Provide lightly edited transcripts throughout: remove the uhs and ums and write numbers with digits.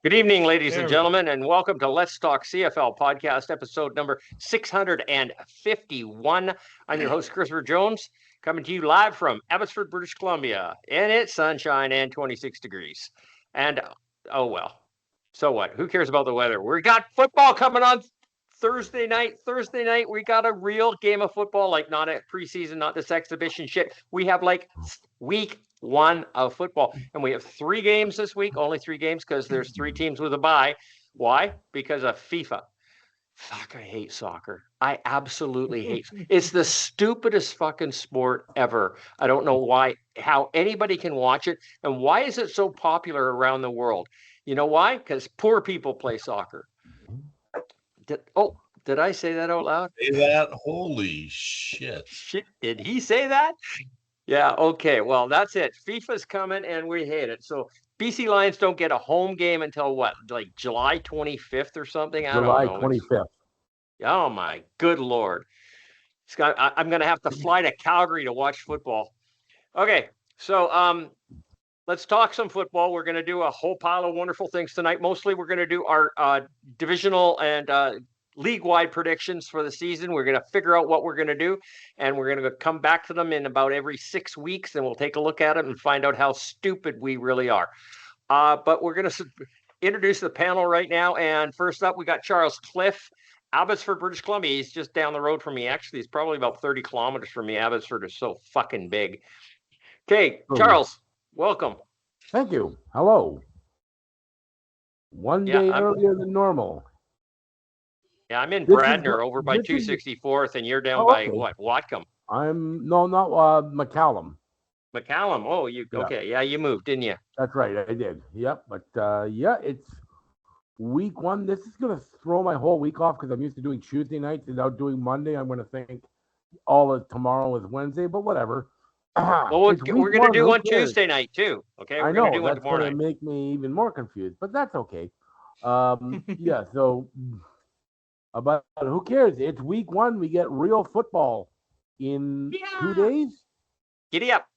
Good evening, ladies and There we go. gentlemen, and welcome to Let's Talk CFL podcast, episode number 651. I'm your host, Christopher Jones, coming to you live from Abbotsford, British Columbia, and it's sunshine and 26 degrees. And oh well, so what? Who cares about the weather? We got football coming on Thursday night. Thursday night, we got a real game of football, like not a preseason, not this exhibition shit. We have like week one of football. And we have 3 games this week, only 3 games because there's 3 teams with a bye. Why? Because of FIFA. Fuck, I hate soccer. I absolutely hate it's the stupidest fucking sport ever. I don't know how anybody can watch it. And why is it so popular around the world? You know why? Because poor people play soccer. Did I say that out loud? Say that? Holy shit. Shit, did he say that? Yeah, okay. Well, that's it. FIFA's coming and we hate it. So BC Lions don't get a home game until what? Like July 25th or something? I July don't know. 25th. Oh my good Lord. I'm going to have to fly to Calgary to watch football. Okay. So let's talk some football. We're going to do a whole pile of wonderful things tonight. Mostly we're going to do our divisional and league-wide predictions for the season. We're going to figure out what we're going to do, and we're going to come back to them in about every 6 weeks, and we'll take a look at it and find out how stupid we really are. But we're going to introduce the panel right now, and first up, we got Charles Cliff, Abbotsford, British Columbia. He's just down the road from me. Actually, he's probably about 30 kilometers from me. Abbotsford is so fucking big. Okay, Charles, welcome. Thank you. Hello. One day earlier than normal. Yeah, I'm in Bradner over by 264th, and you're down by what? Whatcom? Not McCallum. McCallum. Oh, okay? Yeah, you moved, didn't you? That's right, I did. Yep, but it's week one. This is gonna throw my whole week off because I'm used to doing Tuesday nights and now doing Monday. I'm gonna think all of tomorrow is Wednesday, but whatever. Well, we're going to do one Tuesday night too. Okay, I know that's going to make me even more confused, but that's okay. Yeah. So, but who cares? It's week one. We get real football in 2 days. Giddy up!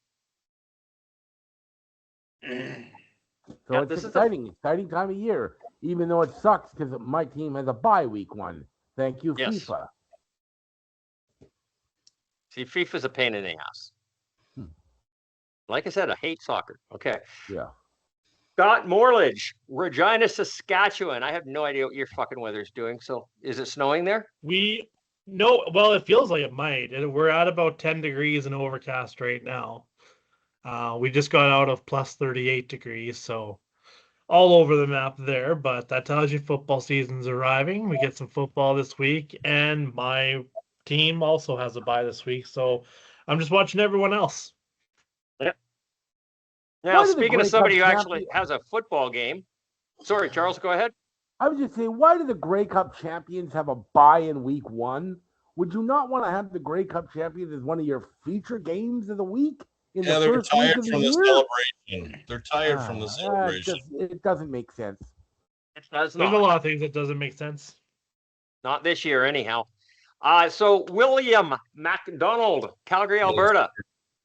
So it's exciting time of year. Even though it sucks because my team has a bye week one. Thank you, FIFA. See, FIFA's a pain in the ass. Like I said, I hate soccer. Okay. Yeah. Scott Morledge, Regina, Saskatchewan. I have no idea what your fucking weather's doing. So is it snowing there? Well, it feels like it might. We're at about 10 degrees and overcast right now. We just got out of plus 38 degrees, so all over the map there. But that tells you football season's arriving. We get some football this week, and my team also has a bye this week. So I'm just watching everyone else. Now, speaking of somebody who actually has a football game, sorry, Charles, go ahead. I was just saying, why do the Grey Cup champions have a bye in week one? Would you not want to have the Grey Cup champions as one of your feature games of the week? They're tired from the celebration. They're tired from the celebration. It doesn't make sense. It does not. There's a lot of things that doesn't make sense. Not this year, anyhow. So William MacDonald, Calgary, Alberta.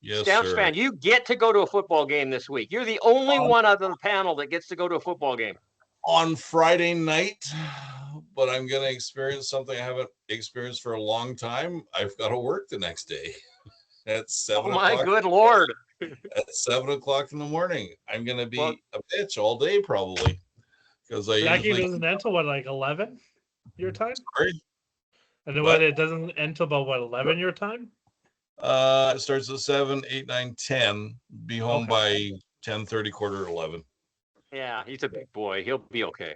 Yes, Stamps sir. fan, you get to go to a football game this week. You're the only one out of the panel that gets to go to a football game. On Friday night, but I'm going to experience something I haven't experienced for a long time. I've got to work the next day at 7 o'clock. Oh, my good Lord. At 7 o'clock in the morning. I'm going to be a bitch all day probably. Because Jackie doesn't end till what, like 11 your time? Sorry? And then it doesn't end till about, what, 11 your time? It starts at 7, 8, 9, 10. Be home by 10:30, quarter to 11. Yeah, he's a big boy. He'll be okay.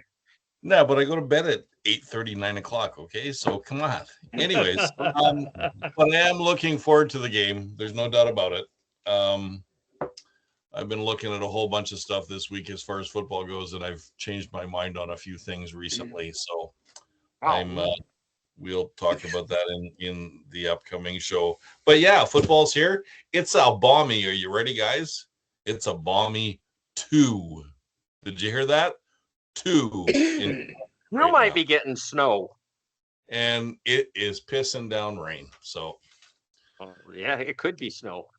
No, but I go to bed at 8:30, 9 o'clock. Okay, so come on. Anyways, but I am looking forward to the game. There's no doubt about it. I've been looking at a whole bunch of stuff this week as far as football goes, and I've changed my mind on a few things recently. So we'll talk about that in the upcoming show. But yeah, football's here. It's a balmy. Are you ready, guys? It's a balmy 2. Did you hear that? 2. You might be getting snow. And it is pissing down rain. So yeah, it could be snow.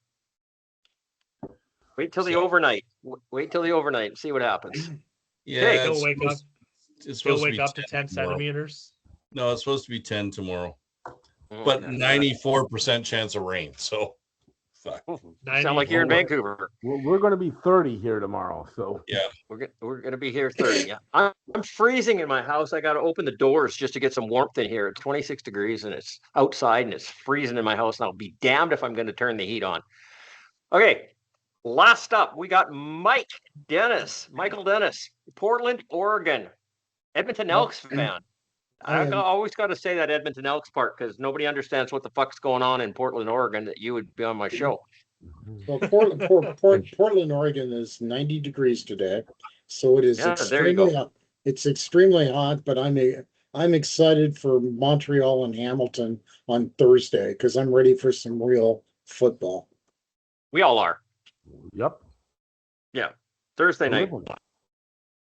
Wait till the overnight. Wait till the overnight and see what happens. Yeah, He'll it's wake up. supposed, it's He'll supposed to wake be up to 10 10 tomorrow. centimeters. No, it's supposed to be 10 tomorrow, Oh, but okay. 94% chance of rain. So, fuck. You sound like you're in 94. Vancouver. We're going to be 30 here tomorrow. So Yeah. We're gonna be here 30. Yeah, I'm freezing in my house. I got to open the doors just to get some warmth in here. It's 26 degrees and it's outside and it's freezing in my house. And I'll be damned if I'm going to turn the heat on. Okay, last up we got Michael Dennis, Portland, Oregon, Edmonton Elks fan. I always got to say that Edmonton Elks part because nobody understands what the fuck's going on in Portland, Oregon. That you would be on my show. Well, Portland, Oregon is 90 degrees today, so it is Yeah, there you go. extremely hot. It's extremely hot, but I'm excited for Montreal and Hamilton on Thursday because I'm ready for some real football. We all are. yep. Yeah, Thursday night.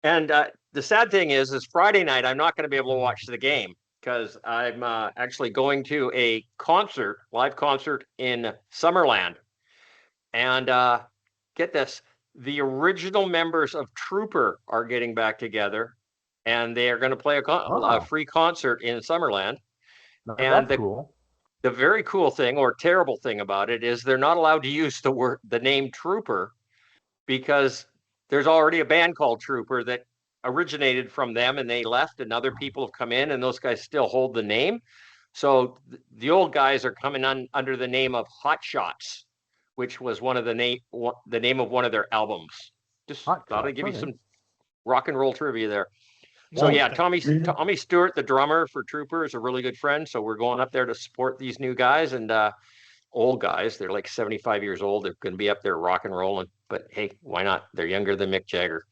And the sad thing is Friday night, I'm not going to be able to watch the game because I'm actually going to a live concert in Summerland. And get this, the original members of Trooper are getting back together and they are going to play a free concert in Summerland. No, And that's cool. The very cool thing or terrible thing about it is they're not allowed to use the name Trooper because there's already a band called Trooper that originated from them and they left and other people have come in and those guys still hold the name. So the old guys are coming under the name of Hot Shots, which was the name of one of their albums. Just thought I'd give you some rock and roll trivia there. So yeah, Tommy Stewart, the drummer for Trooper, is a really good friend. So we're going up there to support these new guys and old guys. They're like 75 years old. They're going to be up there rock and rolling. But hey, why not? They're younger than Mick Jagger.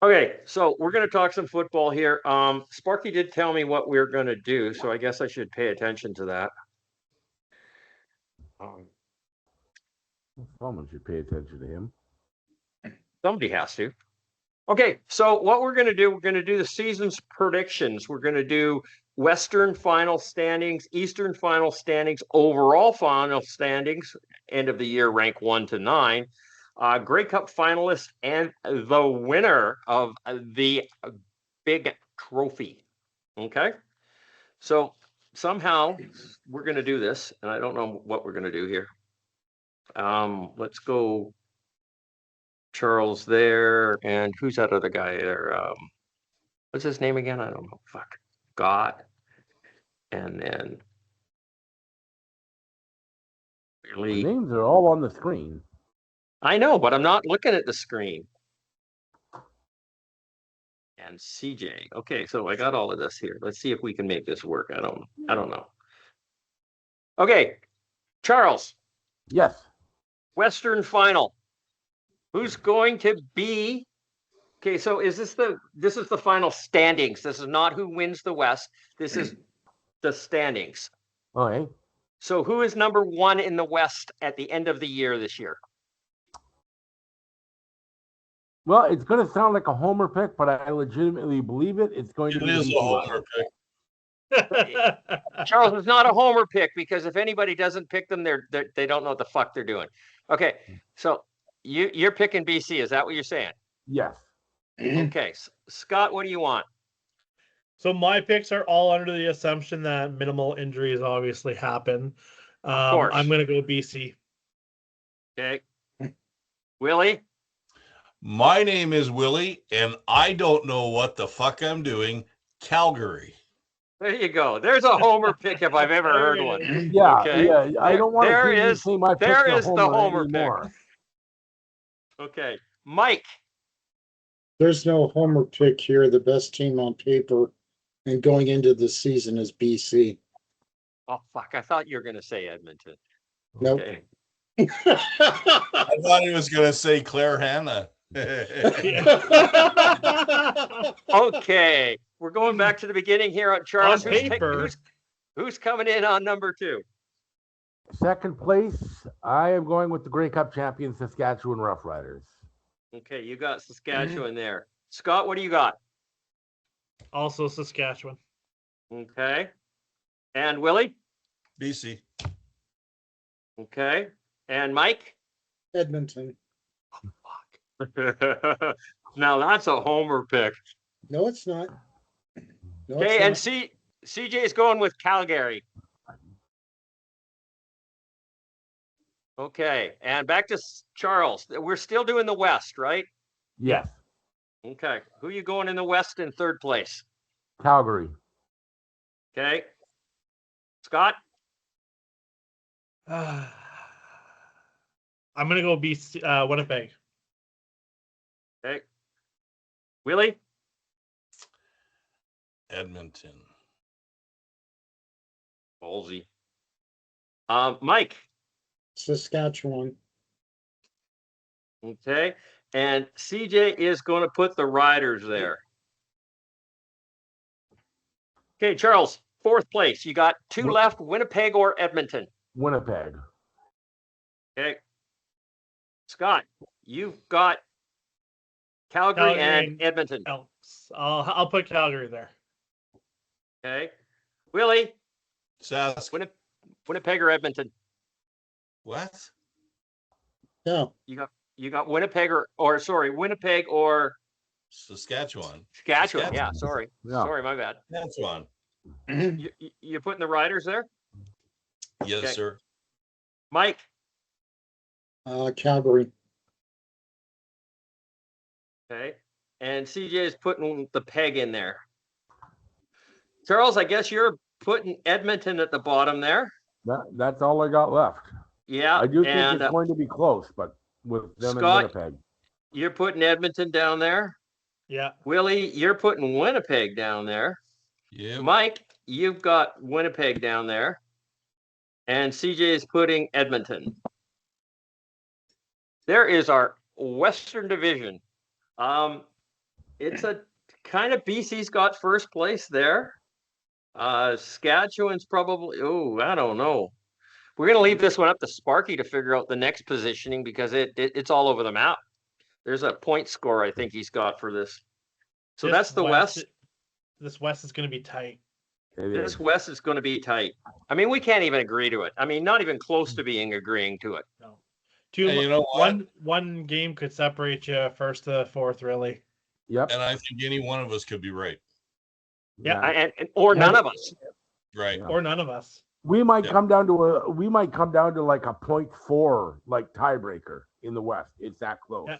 Okay, so we're going to talk some football here. Sparky did tell me what we're going to do, so I guess I should pay attention to that. Someone should pay attention to him. Somebody has to. Okay, so what we're going to do the season's predictions. We're going to do Western final standings, Eastern final standings, overall final standings, end of the year rank 1 to 9, Grey Cup finalists, and the winner of the big trophy. Okay, so somehow we're going to do this, and I don't know what we're going to do here. Let's go. Charles there, and who's that other guy there? What's his name again? I don't know. Fuck. Scott. And then The names are all on the screen. I know, but I'm not looking at the screen. And CJ. Okay, so I got all of this here. Let's see if we can make this work. I don't know. Okay, Charles. Yes. Western final. Who's going to be? Okay, so this is the final standings. This is not who wins the West. This is the standings. Okay. So who is number 1 in the West at the end of the year this year? Well, it's going to sound like a homer pick, but I legitimately believe it. It's going to be a homer pick. Charles, it's not a homer pick because if anybody doesn't pick them, they don't know what the fuck they're doing. Okay, so you're picking BC. Is that what you're saying? Yes. Okay, Scott, what do you want? So my picks are all under the assumption that minimal injuries obviously happen. Of course. I'm going to go BC. Okay. Willie? My name is Willie, and I don't know what the fuck I'm doing. Calgary. There you go. There's a homer pick if I've ever heard one. Yeah, Okay. yeah. I don't want to say my pick there the is the homer anymore. pick. Okay. Mike. There's no homer pick here. The best team on paper and going into the season is BC. Oh, fuck. I thought you were going to say Edmonton. Nope. Okay. I thought he was going to say Claire Hanna. Okay. We're going back to the beginning here on Charles. On paper. Who's coming in on number 2? Second place, I am going with the Grey Cup champion Saskatchewan Roughriders. Okay, you got Saskatchewan there. Scott, what do you got? Also Saskatchewan. Okay. And Willie? BC. Okay. And Mike? Edmonton. Oh, fuck. Now that's a homer pick. No, it's not. No, Okay, it's and not. CJ is going with Calgary. Okay, and back to Charles. We're still doing the West, right? Yes. Okay, who you going in the West in third place? Calgary. Okay, Scott. I'm gonna go BC, Winnipeg. Okay, Willie. Edmonton. Ballsy. Mike. Saskatchewan. Okay, and CJ is going to put the Riders there. Okay, Charles, fourth place. You got two left, Winnipeg or Edmonton. Winnipeg. Okay. Scott, you've got Calgary and Edmonton. Elks. I'll put Calgary there. Okay. Willie, Sask. Winnipeg or Edmonton. What? Yeah. You got Winnipeg Winnipeg or Saskatchewan. Saskatchewan. Yeah, sorry. Yeah. Sorry, my bad. That's one. You're putting the Riders there? Yes, Okay. sir. Mike. Calgary. Okay. And CJ is putting the Peg in there. Charles, I guess you're putting Edmonton at the bottom there. That's all I got left. Yeah. I do think it's going to be close, but with them Scott, and Winnipeg. You're putting Edmonton down there. Yeah. Willie, you're putting Winnipeg down there. Yeah. Mike, you've got Winnipeg down there. And CJ is putting Edmonton. There is our Western Division. It's a kind of BC's got first place there. Saskatchewan's probably, I don't know. We're going to leave this one up to Sparky to figure out the next positioning because it's all over the map. There's a point score I think he's got for this. So that's the West. This West is going to be tight. This West is going to be tight. I mean, we can't even agree to it. I mean, not even close to being agreeing to it. No. And you know what? One game could separate you first to fourth, really. Yep. And I think any one of us could be right. Yeah, or none of us. Right. Yeah. Or none of us. We might come down to like a 0.4 like tiebreaker in the West. It's that close. Yeah.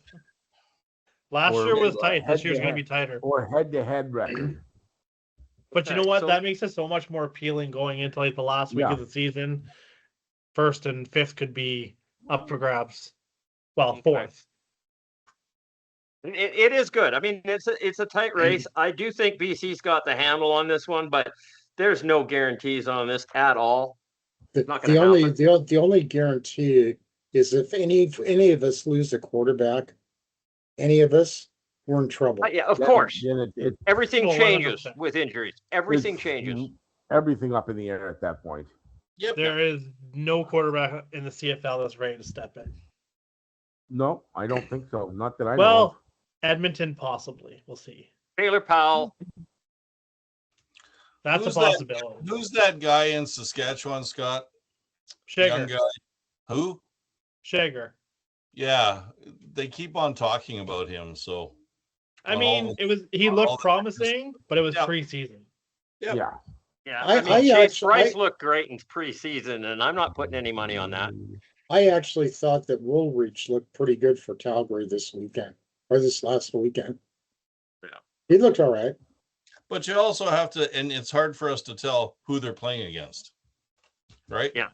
Last year was tight. This year's going to be tighter. Or head-to-head record. But you know what? So, that makes it so much more appealing going into like the last week of the season. First and fifth could be up for grabs. Well, fourth. It is good. I mean, it's a tight race. I do think BC's got the handle on this one, but there's no guarantees on this at all. The only guarantee is if any of us lose a quarterback, any of us, we're in trouble. Yeah, of course. Everything 100%. changes with injuries. Everything changes. Everything up in the air at that point. Yep. There is no quarterback in the CFL that's ready to step in. No, I don't think so. Not that I know. Well, Edmonton possibly. We'll see. Taylor Powell. That's a possibility. Who's that guy in Saskatchewan, Scott? Young Shager. guy. Who? Shager. Yeah, they keep on talking about him. So, I mean, he looked promising, but it was preseason. Yep. Yeah. Yeah, I Chase Bryce looked great in preseason, and I'm not putting any money on that. I actually thought that Woolridge looked pretty good for Calgary this weekend or this last weekend. Yeah, he looked all right. But you also have to, and it's hard for us to tell who they're playing against, right? Yeah.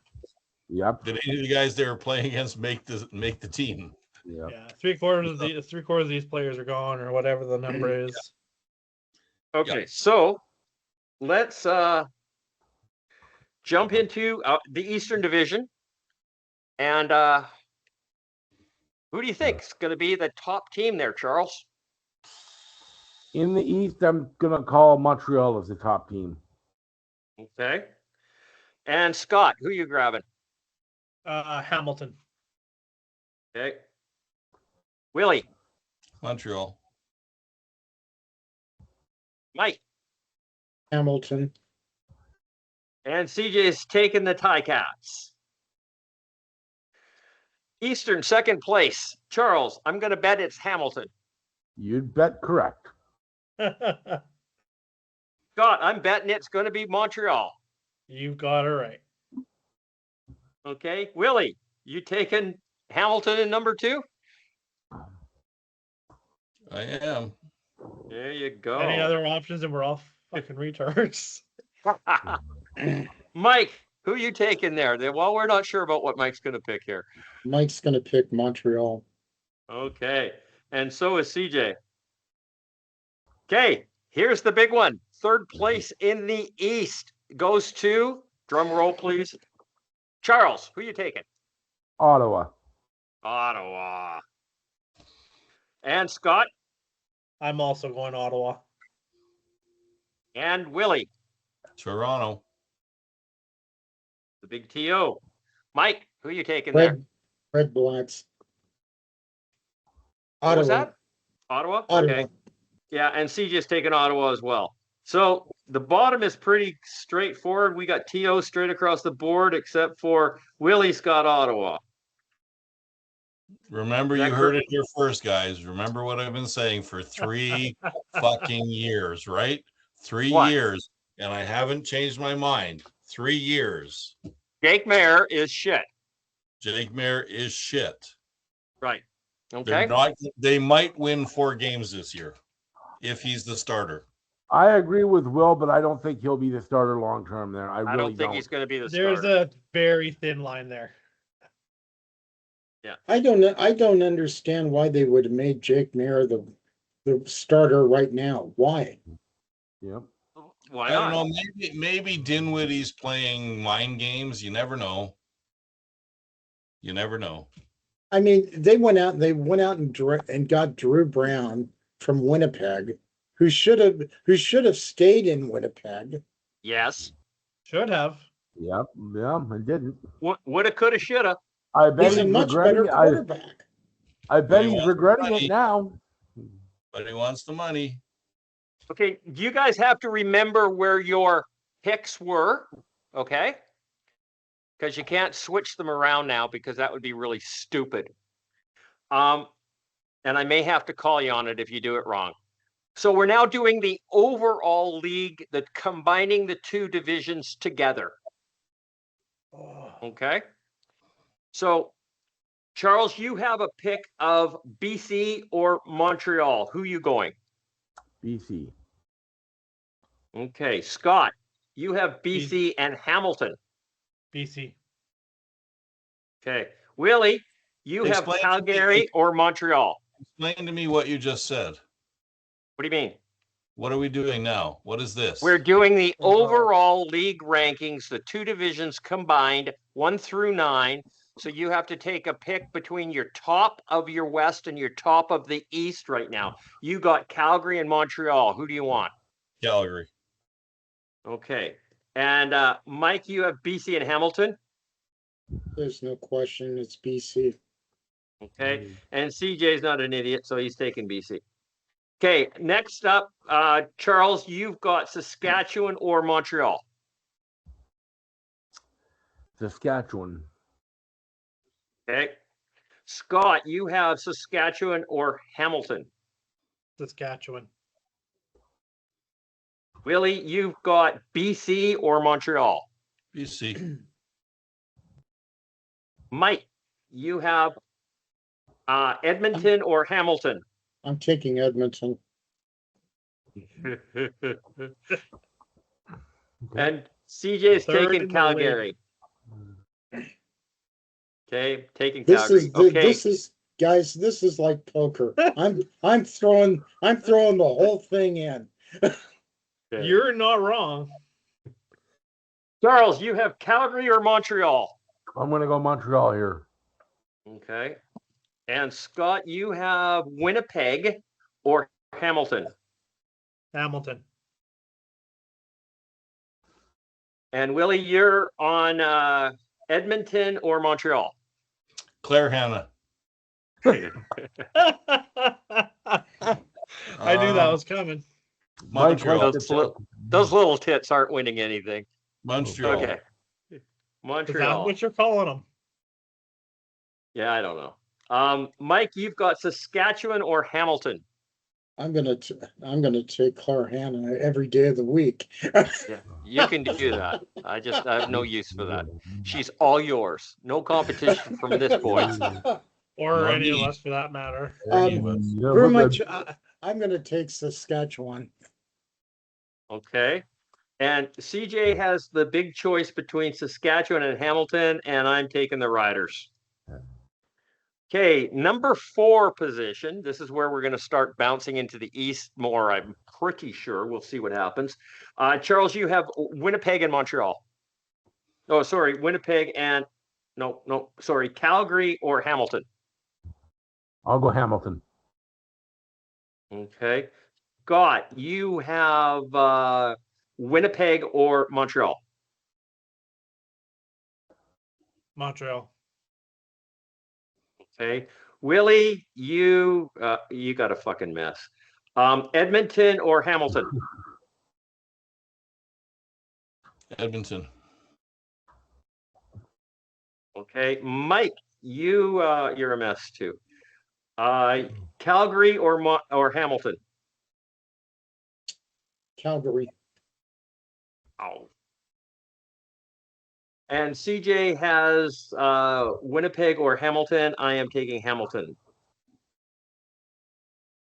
Yep. Did any of the guys they were playing against make the team? Yep. Yeah. Three quarters of these players are gone, or whatever the number is. Okay, so let's jump into the Eastern Division. And who do you think is going to be the top team there, Charles? In the East, I'm going to call Montreal as the top team. Okay. And Scott, who are you grabbing? Hamilton. Okay. Willie. Montreal. Mike. Hamilton. And CJ's taking the Ticats. Eastern, second place. Charles, I'm going to bet it's Hamilton. You'd bet correct. Scott, I'm betting it's going to be Montreal. You've got it right. Okay. Willie, you taking Hamilton in number 2? I am. There you go. Any other options, and we're all fucking retards. Mike, who you taking there? Well, we're not sure about what Mike's going to pick here. Mike's gonna pick Montreal. Okay. And so is CJ. Okay. Here's the big one. Third place in the East goes to, drum roll, please. Charles, who you taking? Ottawa. Ottawa. And Scott I'm also going Ottawa. and Willie, Toronto. the big TO. Mike, who you taking there? Red Blacks. What was Ottawa. that? Ottawa? Ottawa. Okay. Yeah, and CJ's taking Ottawa as well. So the bottom is pretty straightforward. We got TO straight across the board, except for Willie's got Ottawa. Remember, Is that you heard it here first, guys. Remember what I've been saying for 3 fucking years, right? 3 What? years, and I haven't changed my mind. 3 years. Jake Mayer is shit. Jake Mayer is shit. Right. They're Okay. not. They might win 4 games this year if he's the starter. I agree with Will, but I don't think he'll be the starter long term there. I I really don't think he's going to be the There's starter. a very thin line there. I don't understand why they would have made Jake Mayer the starter right now. Why? Yep. Why I don't not? know. Maybe Dinwiddie's playing mind games. You never know. You never know. I mean, they went out and got Drew Brown from Winnipeg, who should have stayed in Winnipeg. Yes. Should have. Yep. Yeah, I didn't. Woulda, coulda, shoulda. I bet He's a he's much better regretting it. quarterback. I bet He he's wants regretting money. it now. But he wants the money. Okay, you guys have to remember where your picks were, okay? Because you can't switch them around now because that would be really stupid. And I may have to call you on it if you do it wrong. So we're now doing the overall league, combining the 2 divisions together. Okay. So, Charles, you have a pick of BC or Montreal. Who you going? BC. Okay. Scott, you have BC and Hamilton. BC. Okay. Willie, you have Explain to me- Calgary or Montreal. Explain to me what you just said. What do you mean? What are we doing now? What is this? We're doing the overall league rankings, the 2 divisions combined, 1 through 9. So you have to take a pick between your top of your West and your top of the East right now. You got Calgary and Montreal. Who do you want? Calgary. Okay. And Mike, you have BC and Hamilton. There's no question. It's BC. Okay. And CJ's not an idiot, so he's taking BC. Okay. Next up, Charles, you've got Saskatchewan or Montreal. Saskatchewan. Okay. Scott, you have Saskatchewan or Hamilton. Saskatchewan. Willie, you've got BC or Montreal. BC. Mike, you have Edmonton or Hamilton. I'm taking Edmonton. And CJ is Third in taking the Calgary. Okay, taking This Calgary. is Okay, this is guys. This is like poker. I'm throwing the whole thing in. okay. You're not wrong. Charles, you have Calgary or Montreal. I'm going to go Montreal here. Okay. And Scott, you have Winnipeg or Hamilton. Hamilton. And Willie, you're on Edmonton or Montreal. Claire Hanna. I knew that was coming. Montreal. Those little tits aren't winning anything. Montreal. Okay. Is that Montreal. what you're calling them? Yeah, I don't know. Mike, you've got Saskatchewan or Hamilton. I'm gonna take Claire Hannah every day of the week. Yeah, you can do that. I have no use for that. She's all yours. No competition from this point. Or Not any of me. us for that matter. Or any of us. Yeah, Who we're am I? good. I'm gonna take Saskatchewan. Okay. And CJ has the big choice between Saskatchewan and Hamilton, and I'm taking the Riders. Okay, number 4 position. This is where we're going to start bouncing into the East more, I'm pretty sure. We'll see what happens. Charles, you have Winnipeg and Montreal. Oh, sorry, Winnipeg and sorry, Calgary or Hamilton. I'll go Hamilton. Okay. Scott, you have Winnipeg or Montreal. Montreal. Okay. Willie, you got a fucking mess. Edmonton or Hamilton? Edmonton. Okay. Mike, you're a mess too. Calgary or Hamilton? Calgary. Oh. And CJ has Winnipeg or Hamilton. I am taking Hamilton.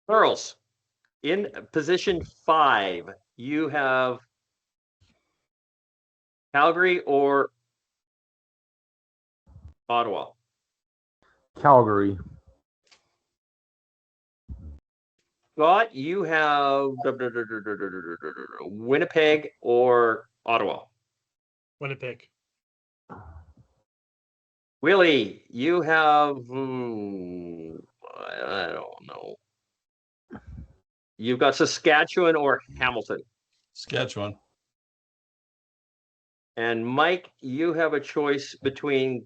Charles, in position 5, you have Calgary or Ottawa. Calgary. Scott, you have Winnipeg or Ottawa. Winnipeg. Willie, you have I don't know. You've got Saskatchewan or Hamilton. Saskatchewan. And Mike, you have a choice between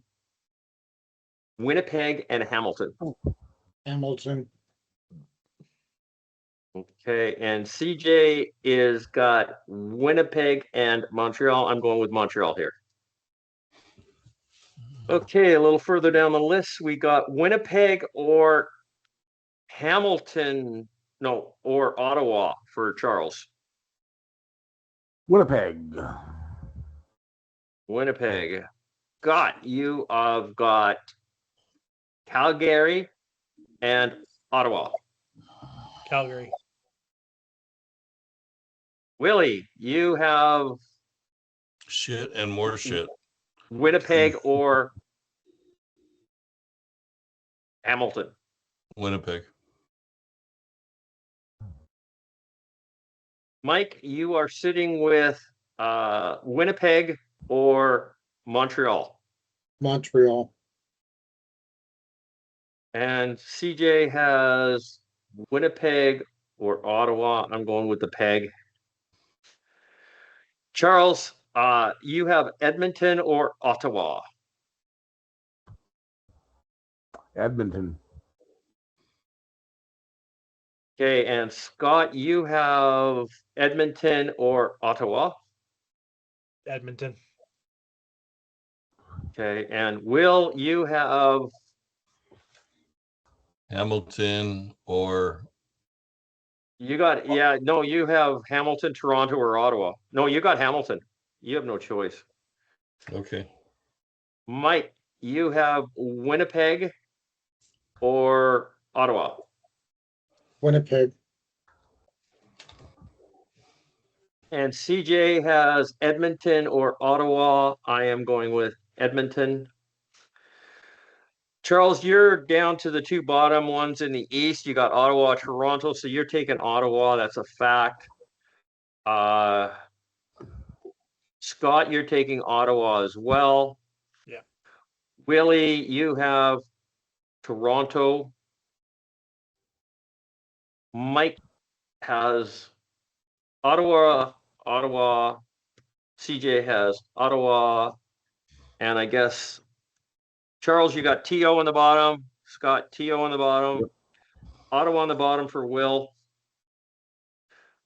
Winnipeg and Hamilton. Hamilton. Okay, and CJ is got Winnipeg and Montreal. I'm going with Montreal here. Okay, a little further down the list, we got Winnipeg or Hamilton, or Ottawa for Charles. Winnipeg. Winnipeg. You have got Calgary and Ottawa. Calgary. Willie, you have Shit and more shit. Winnipeg or Hamilton. Winnipeg. Mike, you are sitting with Winnipeg or Montreal. Montreal. And CJ has Winnipeg or Ottawa. I'm going with the Peg. Charles, you have Edmonton or Ottawa. Edmonton. Okay, and Scott, you have Edmonton or Ottawa. Edmonton. Okay, and Will, you have Hamilton or you have Hamilton, Toronto, or Ottawa. No, you got Hamilton. You have no choice. okay. Mike, you have Winnipeg or Ottawa. Winnipeg. And CJ has Edmonton or Ottawa. I am going with Edmonton. Charles, you're down to the 2 bottom ones in the East. You got Ottawa, Toronto, so you're taking Ottawa. That's a fact. Scott, you're taking Ottawa as well. Yeah. Willie, you have Toronto. Mike has Ottawa. CJ has Ottawa. And I guess, Charles, you got TO on the bottom. Scott, TO on the bottom. Yep. Ottawa on the bottom for Will.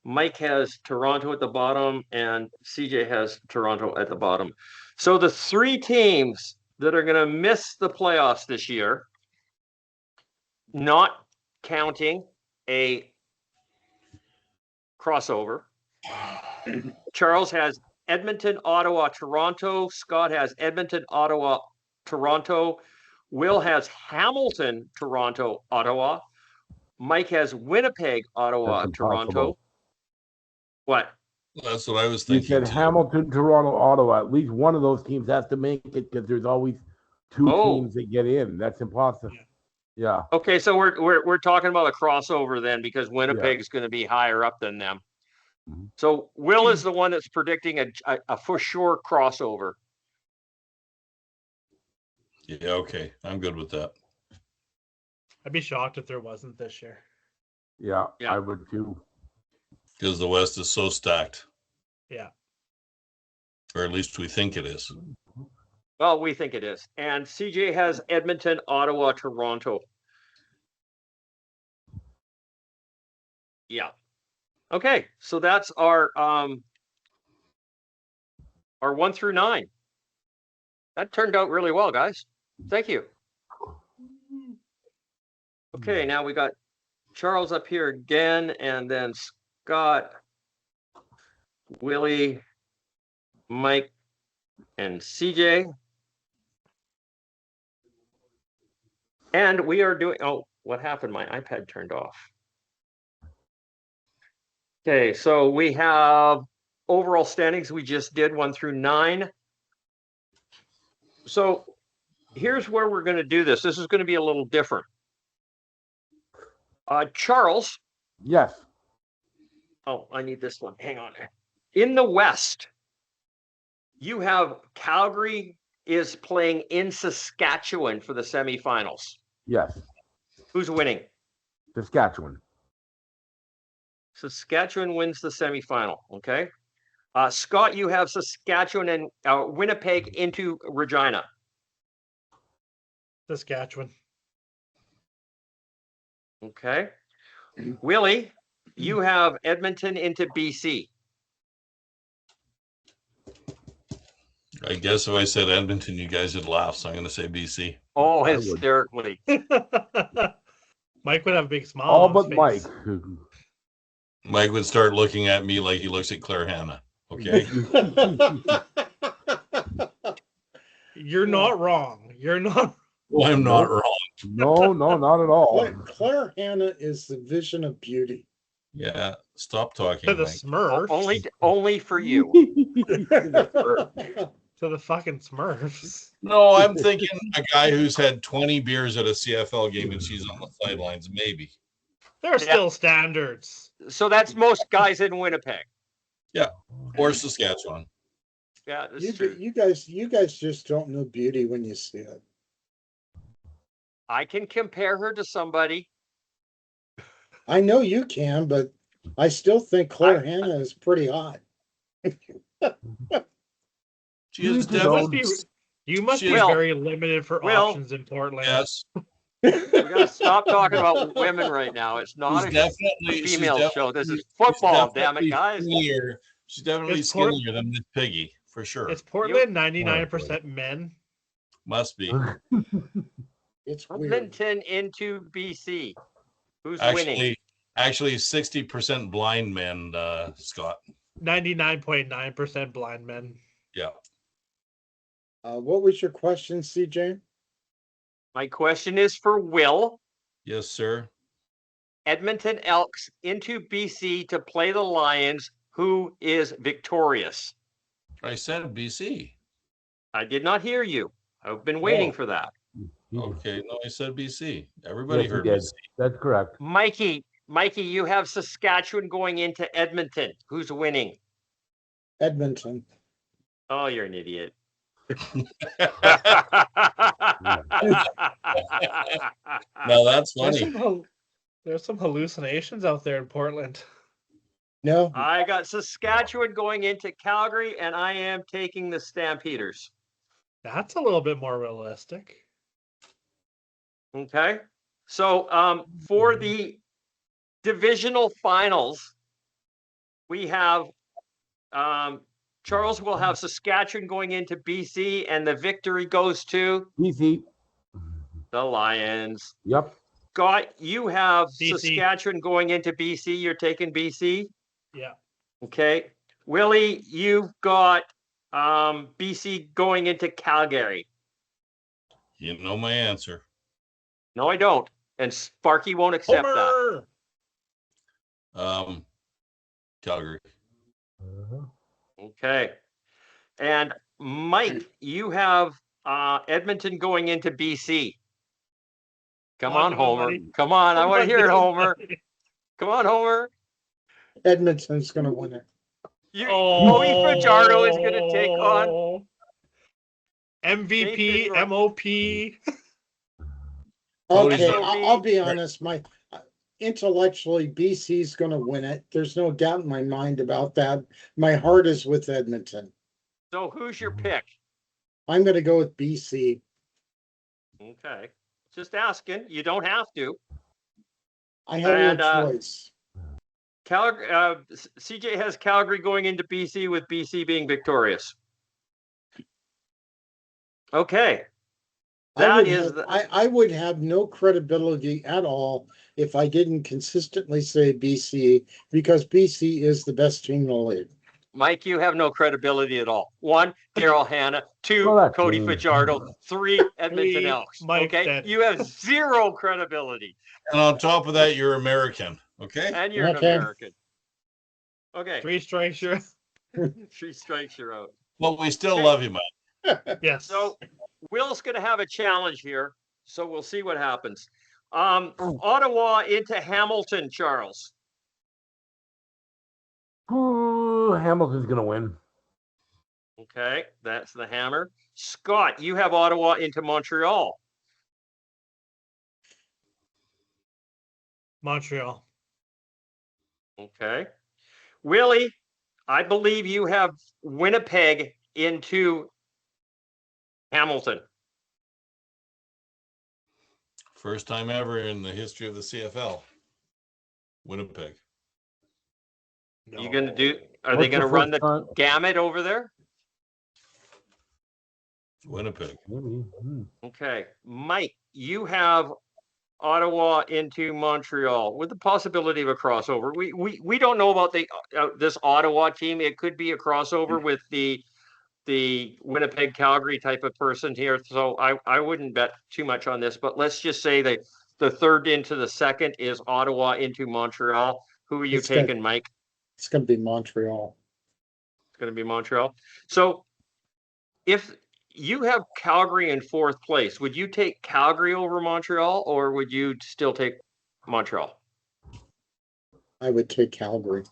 Mike has Toronto at the bottom, and CJ has Toronto at the bottom. So the 3 teams that are going to miss the playoffs this year, not counting a crossover. Charles has Edmonton, Ottawa, Toronto. Scott has Edmonton, Ottawa, Toronto. Will has Hamilton, Toronto, Ottawa. Mike has Winnipeg, Ottawa, That's Toronto. impossible. What? That's what I was You thinking said too. Hamilton, Toronto, Ottawa. At least one of those teams has to make it because there's always two teams that get in. That's impossible. Yeah. Okay, so we're talking about a crossover then, because Winnipeg's going to be higher up than them. Mhm. So Will is the one that's predicting a for sure crossover. Yeah, okay. I'm good with that. I'd be shocked if there wasn't this year. Yeah, Yeah. I would too. Because the West is so stacked. Yeah. Or at least we think it is. Well, we think it is. And CJ has Edmonton, Ottawa, Toronto. Yeah. Okay, so that's our 1 through 9. That turned out really well, guys. Thank you. Okay, now we got Charles up here again, and then Scott, Willie, Mike, and CJ. And we are doing, oh, what happened? My iPad turned off. Okay, so we have overall standings. We just did 1 through 9. So here's where we're going to do this. This is going to be a little different. Charles. Yes. Oh, I need this one. Hang on. In the West, you have Calgary is playing in Saskatchewan for the semifinals. Yes. Who's winning? Saskatchewan. Saskatchewan wins the semifinal. Okay. Scott, you have Saskatchewan and Winnipeg into Regina. Saskatchewan. Okay. Willie, you have Edmonton into BC. I guess if I said Edmonton, you guys would laugh, so I'm going to say BC. Oh, I would. hysterically. Mike would have a big smile. All on but his Mike. face. Mike would start looking at me like he looks at Claire Hannah. Okay. You're not wrong. You're not. Well, I'm not wrong. No, not at all. Claire Hannah is the vision of beauty. Yeah. Stop talking, To the Mike. Smurfs. Only for you. To the fucking Smurfs. No, I'm thinking a guy who's had 20 beers at a CFL game and she's on the sidelines, maybe. There are still standards. So that's most guys in Winnipeg. Or Saskatchewan. Yeah, that's true. You guys just don't know beauty when you see it. I can compare her to somebody. I know you can, but I still think Claire Hannah is pretty hot. She is You definitely. You must be Will, very limited for Will, options in Portland. Yes. We gotta stop talking about women right now. It's not She's a definitely female show. This is she's football, damn definitely it, guys. Skinnier. She's definitely It's Port- skinnier than Miss Piggy, for sure. Is Portland 99% men? Must be. It's weird. Edmonton into BC. Who's winning? Actually, 60% blind men, Scott. 99.9% blind men. Yeah. What was your question, CJ? My question is for Will. Yes, sir. Edmonton Elks into BC to play the Lions. Who is victorious? I said BC. I did not hear you. I've been waiting Oh. for that. Okay, no, I said BC. Everybody Yes, you heard did. BC. That's correct. Mikey, you have Saskatchewan going into Edmonton. Who's winning? Edmonton. Oh, you're an idiot. Now that's funny. There's some hallucinations out there in Portland. No, I got Saskatchewan going into Calgary, and I am taking the Stampeders. That's a little bit more realistic. Okay. So for the divisional finals, we have Charles will have Saskatchewan going into BC, and the victory goes to BC. the Lions. Yep. Scott, you have BC. Saskatchewan going into BC. You're taking BC. Yeah. Okay. Willie, you've got BC going into Calgary. You know my answer. No, I don't. And Sparky won't accept that. Homer! Calgary. Okay. And Mike, you have Edmonton going into BC. Come on, Homer. buddy. Come on. I Come want to on, hear it, Dave, Homer. buddy. Come on, Homer. Edmonton's going to win it. Cody Fajardo is going to take on MVP, Nathan MOP. Okay, SOB. I'll be honest. Intellectually, BC's going to win it. There's no doubt in my mind about that. My heart is with Edmonton. So who's your pick? I'm going to go with BC. Okay. Just asking. You don't have to. I have no choice. CJ has Calgary going into BC with BC being victorious. Okay. I would have no credibility at all if I didn't consistently say BC, because BC is the best team in the league. Mike, you have no credibility at all. 1, Daryl Hannah. 2, Well, that's Cody me. Fajardo. 3, Edmonton 3, Elks. Mike Okay, Denton. you have zero credibility, And on top of that, you're American. Okay. and you're an Okay. American. Okay, 3 strikes, you're 3 strikes, you're out. Well, we still Okay. love you, Mike. yes. So Will's going to have a challenge here, so we'll see what happens. Ottawa into Hamilton, Charles. Ooh, Hamilton's gonna win. Okay, that's the hammer. Scott, you have Ottawa into Montreal. Montreal. Okay. Willie, I believe you have Winnipeg into Hamilton. First time ever in the history of the CFL. Winnipeg. You gonna do? Are What's they gonna the run first the time? gamut over there? Winnipeg. Maybe. Okay, Mike, you have Ottawa into Montreal with the possibility of a crossover. We don't know about this Ottawa team. It could be a crossover with the Winnipeg Calgary type of person here. So I wouldn't bet too much on this. But let's just say that the third into the second is Ottawa into Montreal. Who are you It's gonna- taking, Mike? It's going to be Montreal. It's going to be Montreal. So if you have Calgary in fourth place, would you take Calgary over Montreal, or would you still take Montreal? I would take Calgary.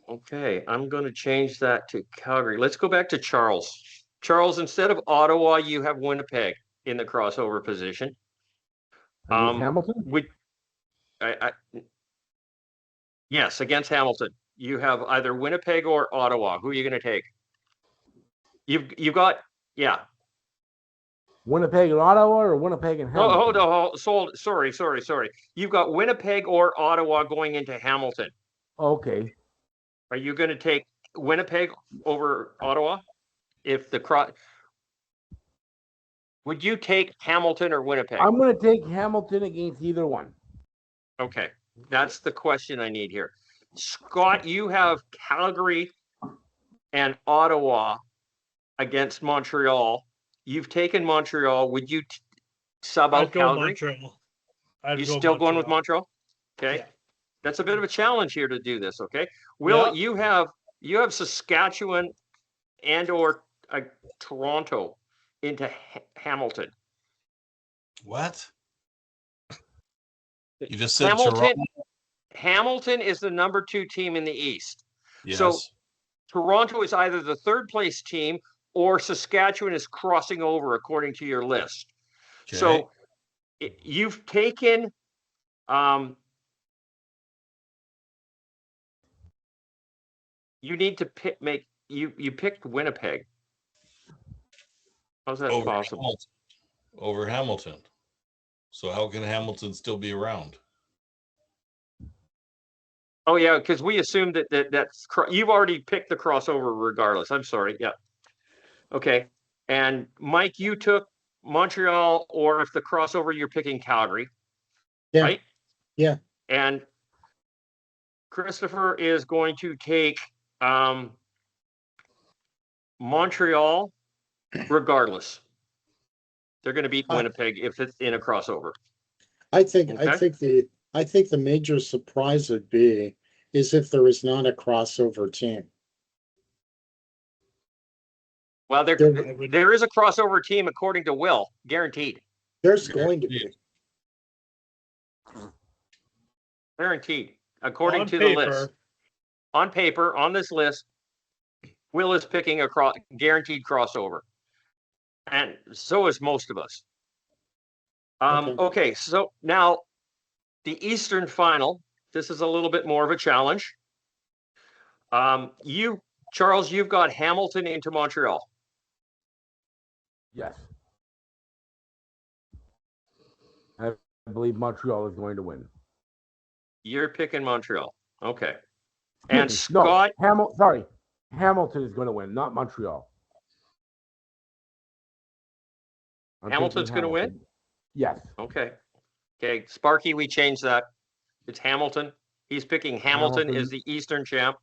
Okay, I'm going to change that to Calgary. Let's go back to Charles. Charles, instead of Ottawa, you have Winnipeg in the crossover position. Against Hamilton? Yes, against Hamilton. You have either Winnipeg or Ottawa. Who are you going to take? You've got, yeah. Winnipeg and Ottawa, or Winnipeg and Hamilton? Sorry. You've got Winnipeg or Ottawa going into Hamilton. Okay. Are you going to take Winnipeg over Ottawa? Would you take Hamilton or Winnipeg? I'm going to take Hamilton against either one. Okay, that's the question I need here. Scott, you have Calgary and Ottawa against Montreal. You've taken Montreal. Would you sub out I'd go Calgary? Montreal. You still going with Montreal? Okay. Yeah. That's a bit of a challenge here to do this, okay? Will, you have Saskatchewan and or Toronto into Hamilton. What? You just said Hamilton. Toronto. Hamilton is the number 2 team in the East. Yes. So Toronto is either the third place team or Saskatchewan is crossing over according to your list. Okay. So you've taken you need to you picked Winnipeg. How's that possible? Over Hamilton. So how can Hamilton still be around? Oh yeah, because we assumed that's you've already picked the crossover regardless. I'm sorry. Yeah. Okay. And Mike, you took Montreal, or if the crossover, you're picking Calgary. Yeah. Right? Yeah. And Christopher is going to take Montreal regardless. They're going to beat Winnipeg if it's in a crossover. I think Okay. I think the major surprise would be is if there was not a crossover team. Well, there is a crossover team according to Will, guaranteed. There's going to be. Guaranteed, according On to paper. the list. On paper, on this list, Will is picking a guaranteed crossover. And so is most of us. Okay, so now the Eastern Final. This is a little bit more of a challenge. Charles, you've got Hamilton into Montreal. Yes. I believe Montreal is going to win. You're picking Montreal. Okay. And Scott. No, Hamilton is going to win, not Montreal. Hamilton's going to win? Yes. Okay. Okay. Sparky, we changed that. It's Hamilton. He's picking Hamilton as the Eastern champ.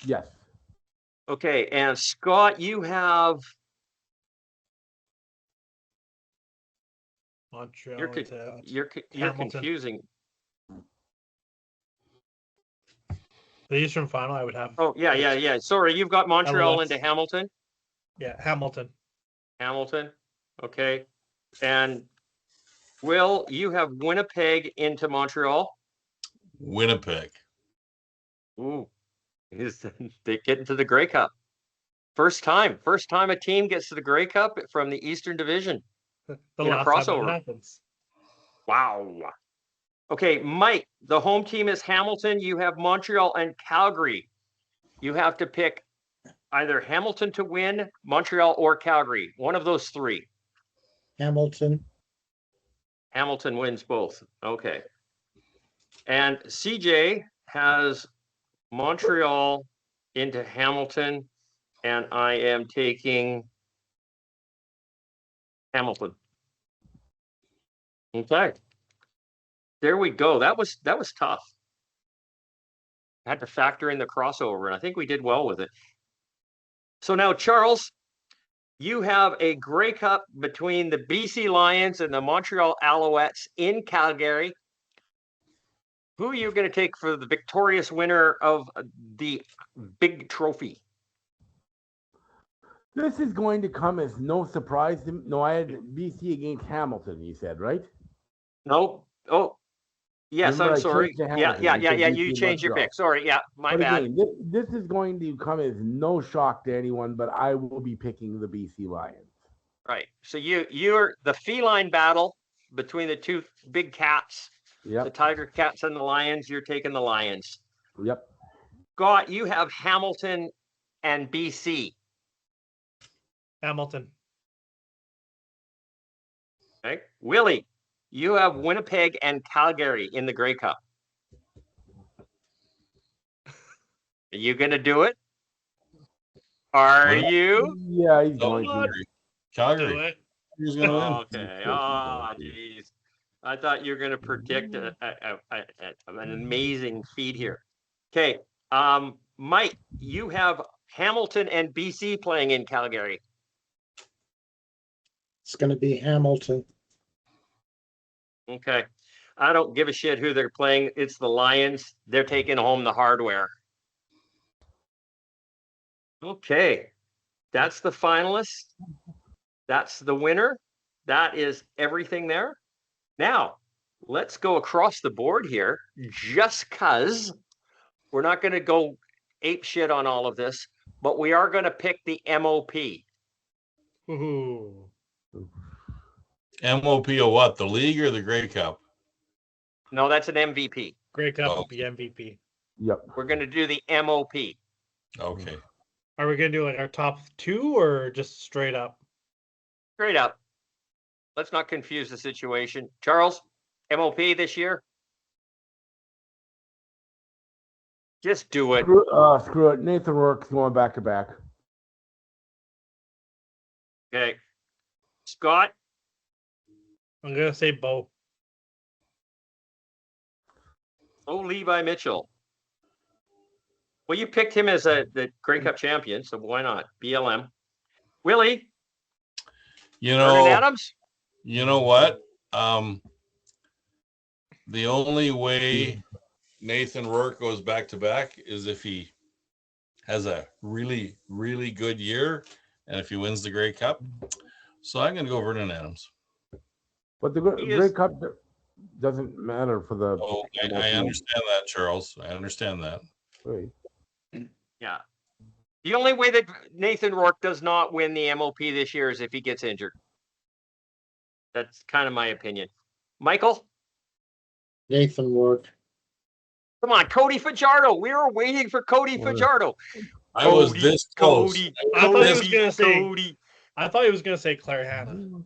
Yes. Okay. And Scott, you have Montreal. You're confusing. The Eastern Final, I would have. Oh, yeah. Sorry, you've got Montreal into Hamilton. Yeah, Hamilton. Hamilton. Okay. And Will, you have Winnipeg into Montreal. Winnipeg. Ooh. They get into the Grey Cup. First time a team gets to the Grey Cup from the Eastern Division. The in a last crossover. time that happens. Wow. Okay, Mike, the home team is Hamilton. You have Montreal and Calgary. You have to pick either Hamilton to win, Montreal, or Calgary. One of those three. Hamilton. Hamilton wins both. Okay. And CJ has Montreal into Hamilton, and I am taking Hamilton. Okay. There we go. That was tough. I had to factor in the crossover, and I think we did well with it. So now, Charles, you have a Grey Cup between the BC Lions and the Montreal Alouettes in Calgary. Who are you going to take for the victorious winner of the big trophy? This is going to come as no surprise to me. No, I had BC against Hamilton, you said, right? No. Oh, yes, Remember, I'm sorry. Yeah. You changed your pick. Sorry. Yeah, my bad. Again, this is going to come as no shock to anyone, but I will be picking the BC Lions. Right. So you're the feline battle between the two big cats. Yep. The Tiger Cats and the Lions. You're taking the Lions. Yep. Scott, you have Hamilton and BC. Hamilton. Okay. Willie, you have Winnipeg and Calgary in the Grey Cup. Are you going to do it? Are you? Yeah, he's going to. Calgary. He's going to win. Okay. Oh, jeez. I thought you were going to predict an amazing feat here. Okay. Mike, you have Hamilton and BC playing in Calgary. It's going to be Hamilton. Okay. I don't give a shit who they're playing. It's the Lions. They're taking home the hardware. Okay. That's the finalists. That's the winner. That is everything there. Now, let's go across the board here, just because we're not going to go ape shit on all of this, but we are going to pick the MOP. Ooh. MOP of what? The league or the Grey Cup? No, that's an MVP. Grey Cup will be MVP. Yep. We're going to do the MOP. Okay. Are we going to do like our top two or just straight up? Straight up. Let's not confuse the situation. Charles, MOP this year? Just do it. Screw it. Nathan Rourke's going back to back. Okay. Scott? I'm going to say Bo. Oh, Levi Mitchell. Well, you picked him as the Grey Cup champion, so why not? BLM. Willie, You Vernon know, Adams? you know what? The only way Nathan Rourke goes back to back is if he has a really, really good year and if he wins the Grey Cup. So I'm going to go Vernon Adams. But the Grey Cup doesn't matter for the. Oh, I understand that, Charles. I understand that. Right. Yeah. The only way that Nathan Rourke does not win the MOP this year is if he gets injured. That's kind of my opinion. Michael? Nathan Rourke. Come on, Cody Fajardo. We were waiting for Cody Fajardo. I was this close. I thought he was going to say Cody. I thought he was going to say Claire Hannah.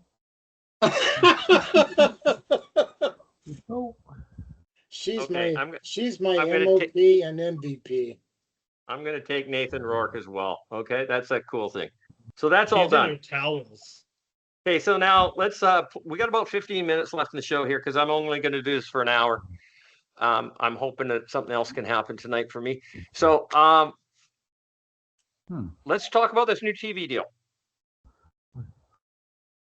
She's Okay, my MOP and MVP. I'm going to take Nathan Rourke as well. Okay, that's a cool thing. So that's all done. Towels. Okay, so now let's we got about 15 minutes left in the show here because I'm only going to do this for an hour. I'm hoping that something else can happen tonight for me. So let's talk about this new TV deal.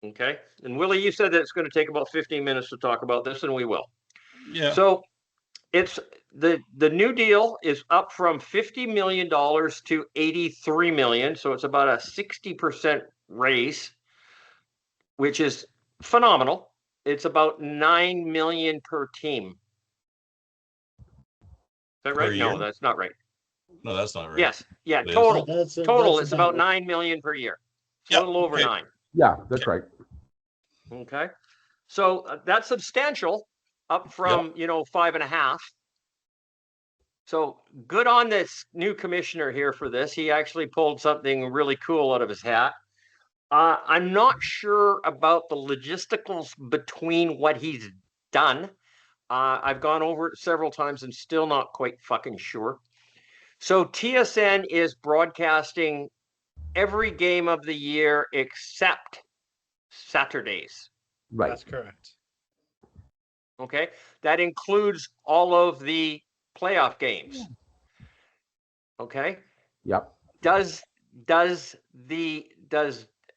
Okay, and Willie, you said that it's going to take about 15 minutes to talk about this, and we will. Yeah. So it's the new deal is up from $50 million to $83 million, so it's about a 60% raise, which is phenomenal. It's about $9 million per team. Is that right? No, that's not right. No, that's not right. Yes, yeah, total. It's about $9 million per year. It's a little over 9. Yeah, that's right. Okay, so that's substantial, up from 5.5. So good on this new commissioner here for this. He actually pulled something really cool out of his hat. I'm not sure about the logisticals between what he's done. I've gone over it several times and still not quite fucking sure. So TSN is broadcasting every game of the year except Saturdays. Right. That's correct. Okay. That includes all of the playoff games. Okay. Yep.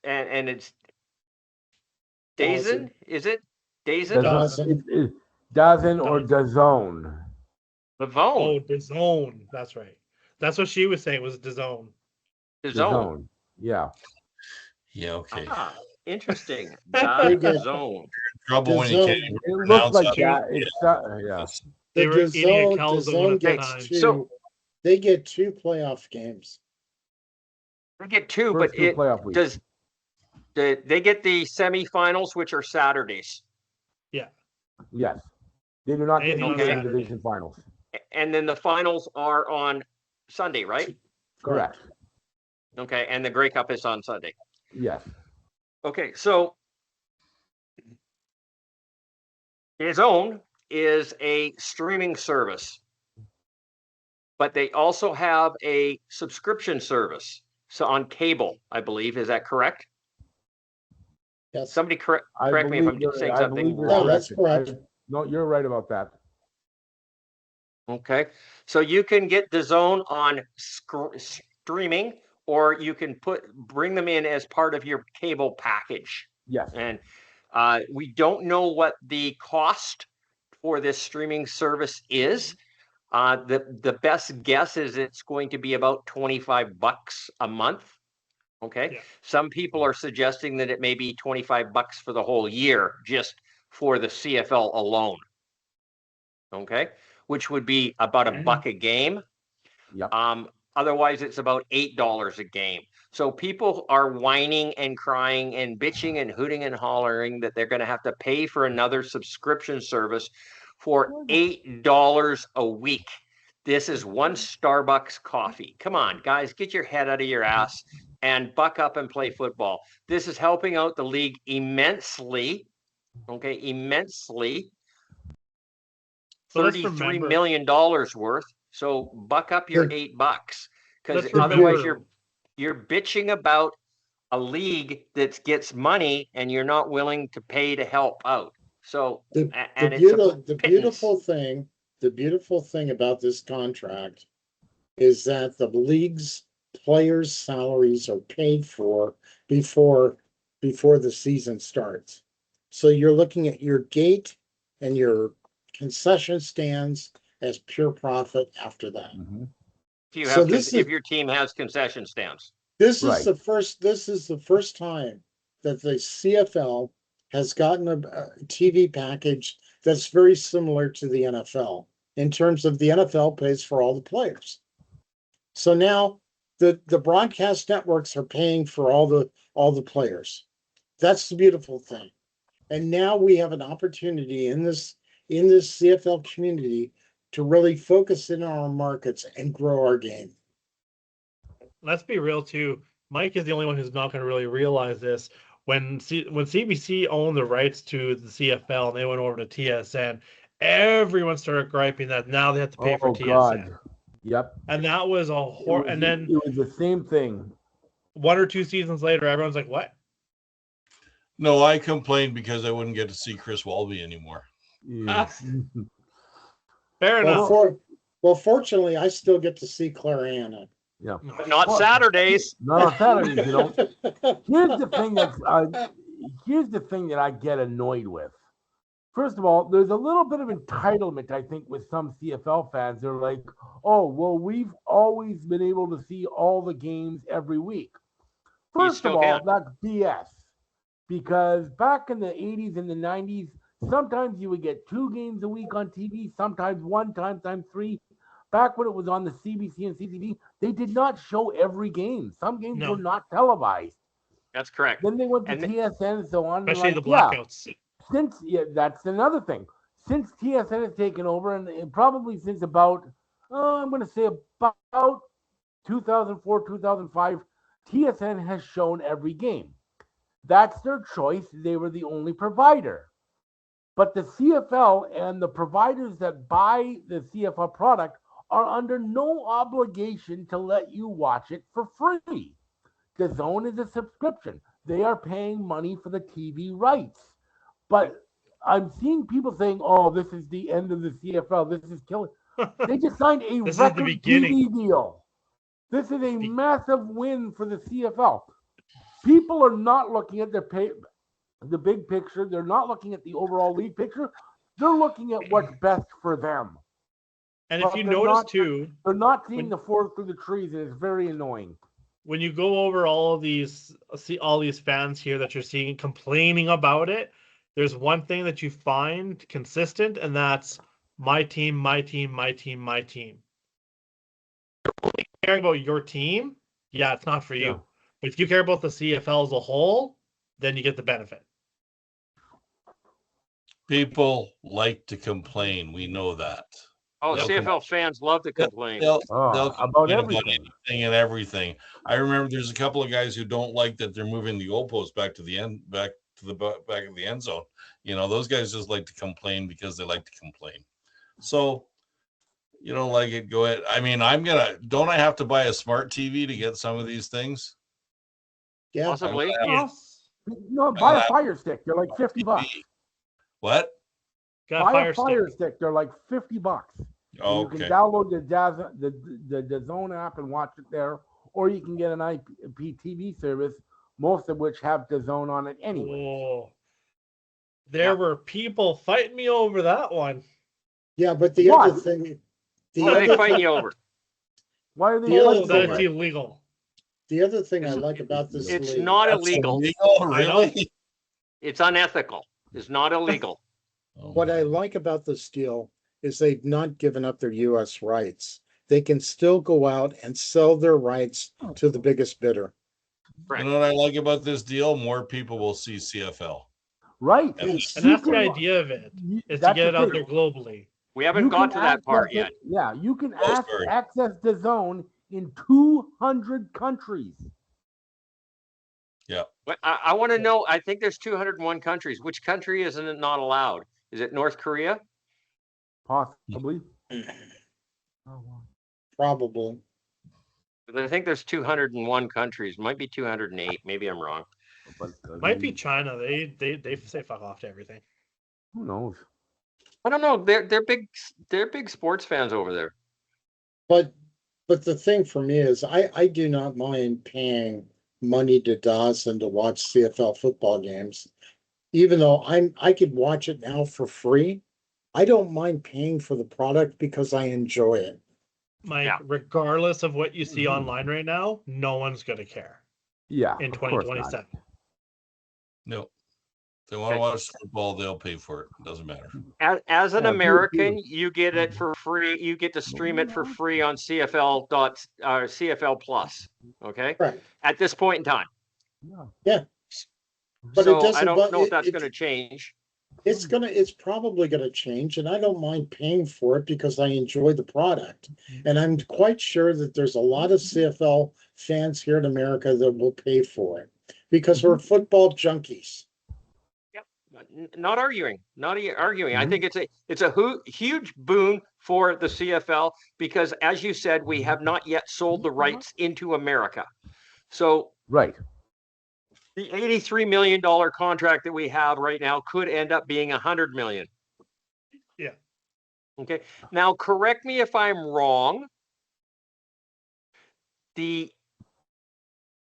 And it's Dazen? Is it Dazen? Dazen or DAZN. DAZN. Oh, DAZN. That's right. That's what she was saying was DAZN. DAZN. Yeah. Yeah. Okay. Interesting. DAZN. Trouble when you can't even It looks like that. Yeah. They were eating a calzone at the gets time. two. They get 2 playoff games. They get 2, but they get the semifinals, which are Saturdays. Yeah. Yes. They do not get Anything the division finals. And then the finals are on Sunday, right? Correct. Okay, and the Grey Cup is on Sunday. Yes. Okay, so DAZN is a streaming service, but they also have a subscription service. So on cable, I believe, is that correct? Yes. Somebody correct me if I'm saying something wrong. No, that's correct. No, you're right about that. Okay, so you can get DAZN on streaming, or you can bring them in as part of your cable package. Yes. And we don't know what the cost for this streaming service is. The best guess is it's going to be about $25 a month. Okay. Yeah. Some people are suggesting that it may be $25 for the whole year, just for the CFL alone. Okay. Which would be about $1 a game. Yep. Otherwise, it's about $8 a game. So people are whining and crying and bitching and hooting and hollering that they're going to have to pay for another subscription service for $8 a week. This is one Starbucks coffee. Come on, guys, get your head out of your ass and buck up and play football. This is helping out the league immensely. Okay, immensely. $33 million worth. So buck up your $8, because otherwise you're bitching about a league that gets money and you're not willing to pay to help out. So the beautiful thing about this contract is that the league's players' salaries are paid for before the season starts. So you're looking at your gate and your concession stands as pure profit after that. So if your team has concession stands. This is the first time that the CFL has gotten a TV package that's very similar to the NFL in terms of the NFL pays for all the players. So now the broadcast networks are paying for all the players. That's the beautiful thing. And now we have an opportunity in this CFL community to really focus in on our markets and grow our game. Let's be real too. Mike is the only one who's not going to really realize this. When CBC owned the rights to the CFL and they went over to TSN, everyone started griping that now they have to pay for TSN. God. Yep. And that was and then it was the same thing. 1 or 2 seasons later, everyone's like, "What?" No, I complained because I wouldn't get to see Chris Walby anymore. Yeah. Fair enough. Fortunately, I still get to see Clariana. Yeah. But not Saturdays. Not on Saturdays, you know. Here's the thing that I get annoyed with. First of all, there's a little bit of entitlement, I think, with some CFL fans. They're like, oh, well, we've always been able to see all the games every week. First of all, that's BS. Because back in the 80s and the 90s, sometimes you would get 2 games a week on TV, sometimes 1, sometimes 3. Back when it was on the CBC and CTV, they did not show every game. Some games were not televised. That's correct. Then they went to TSN and so on. Especially the blackouts. That's another thing. Since TSN has taken over, and probably since about, I'm going to say about 2004, 2005, TSN has shown every game. That's their choice. They were the only provider. But the CFL and the providers that buy the CFL product are under no obligation to let you watch it for free. The Zone is a subscription. They are paying money for the TV rights. But I'm seeing people saying, oh, this is the end of the CFL. This is killing. They just signed a record TV deal. This is a massive win for the CFL. People are not looking at the big picture. They're not looking at the overall league picture. They're looking at what's best for them. And if you notice too, they're not seeing the forest through the trees, and it's very annoying. When you go over all these fans here that you're seeing complaining about it, there's one thing that you find consistent, and that's my team, my team, my team, my team. Caring about your team, yeah, it's not for you. But if you care about the CFL as a whole, then you get the benefit. People like to complain. We know that. Oh, CFL fans love to complain. They'll about everything. And everything. I remember there's a couple of guys who don't like that they're moving the goalpost back to the back of the end zone. You know, those guys just like to complain because they like to complain. So you don't like it, go ahead. I mean, don't I have to buy a smart TV to get some of these things? Yeah, possibly. No, buy a Fire Stick. They're like $50. What? Buy a Fire Stick. They're like $50. Oh, you can download the Zone app and watch it there, or you can get an IPTV service, most of which have the Zone on it anyway. Oh, there were people fighting me over that one. Yeah, but the other thing, what are they fighting you over? Why are they that's illegal? The other thing I like about this it's league, not illegal. Really? It's unethical. It's not illegal. What I like about this deal is they've not given up their U.S. rights. They can still go out and sell their rights to the biggest bidder. You know what I like about this deal? More people will see CFL. Right. And that's the idea of it, is to get it out there globally. We haven't got to that part yet. Yeah, you can access the Zone in 200 countries. Yeah. But I want to know, I think there's 201 countries. Which country isn't it not allowed? Is it North Korea? Possibly. Probably. I think there's 201 countries. Might be 208. Maybe I'm wrong. Might be China. They say fuck off to everything. Who knows? I don't know. They're big sports fans over there. But But the thing for me is I do not mind paying money to Dawson to watch CFL football games. Even though I could watch it now for free, I don't mind paying for the product because I enjoy it. Mike, Yeah. regardless of what you see online right now, no one's gonna care Yeah, in of course not. 2027. No. If they want to watch football, they'll pay for it. Doesn't matter. As an Yeah, American, you get it for free. You get to stream it for free on CFL Plus. Okay, Right. at this point in time. Yeah. But so it doesn't. I don't know if that's it, going to change. it's probably gonna change, and I don't mind paying for it because I enjoy the product. And I'm quite sure that there's a lot of CFL fans here in America that will pay for it because we're football junkies. Not arguing, arguing. I Mhm. think it's a huge boon for the CFL because, as you said, we have not yet sold the rights into America. So Right. the $83 million contract that we have right now could end up being $100 million. Yeah. Okay. Now, correct me if I'm wrong. The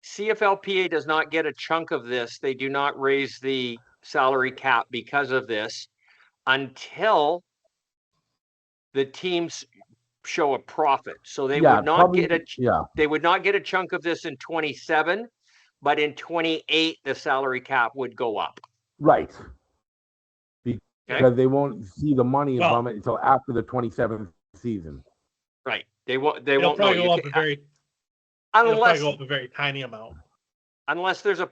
CFLPA does not get a chunk of this. They do not raise the salary cap because of this until the teams show a profit. So they Yeah, would not probably. get Yeah. they would not get a chunk of this in 27, but in 28 the salary cap would go up. Right. Okay? Because they won't see the money Well- from it until after the 27th season. Right. They won't It'll know. probably go up a very it'll probably Unless go up a very tiny amount. unless there's a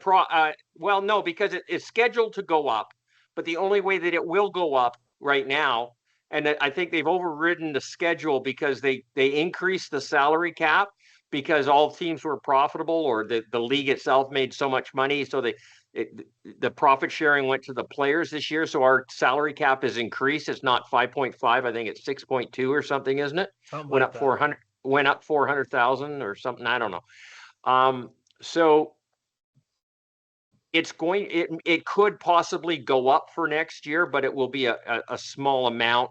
well, no, because it is scheduled to go up, but the only way that it will go up right now, and I think they've overridden the schedule because they increased the salary cap because all teams were profitable or the league itself made so much money, so the profit sharing went to the players this year, so our salary cap is increased. It's not 5.5, I think it's 6.2 or something, isn't it? Something Went like up that. 400,000 or something, I don't know. So it could possibly go up for next year, but it will be a small amount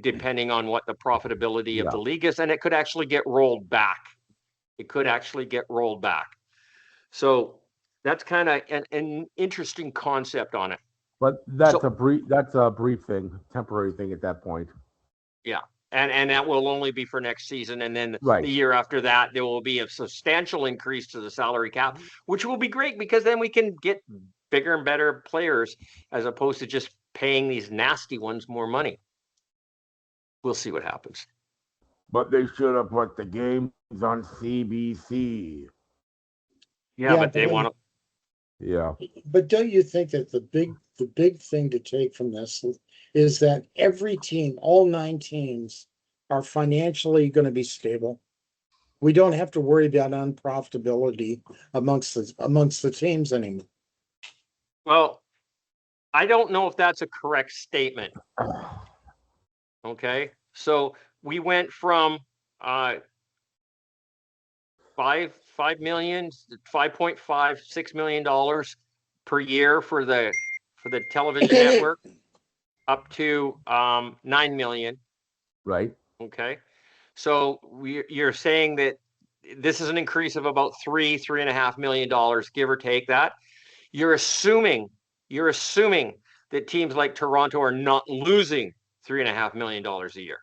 depending on what the profitability of the league is, and it could actually get rolled back. It could actually get rolled back. So that's kind of an interesting concept on it. But that's a brief thing, temporary thing at that point. Yeah. And that will only be for next season. And then Right. the year after that, there will be a substantial increase to the salary cap, which will be great because then we can get bigger and better players as opposed to just paying these nasty ones more money. We'll see what happens. But they should have put the games on CBC. Yeah, but they want to. Yeah. But don't you think that the big thing to take from this is that every team, all 9 teams, are financially going to be stable? We don't have to worry about unprofitability amongst the teams anymore. Well, I don't know if that's a correct statement. Okay, so we went from 5 million, 5.5, $6 million per year for the television network up to 9 million. Right. Okay, so you're saying that this is an increase of about $3.5 million, give or take that. You're assuming that teams like Toronto are not losing $3.5 million a year.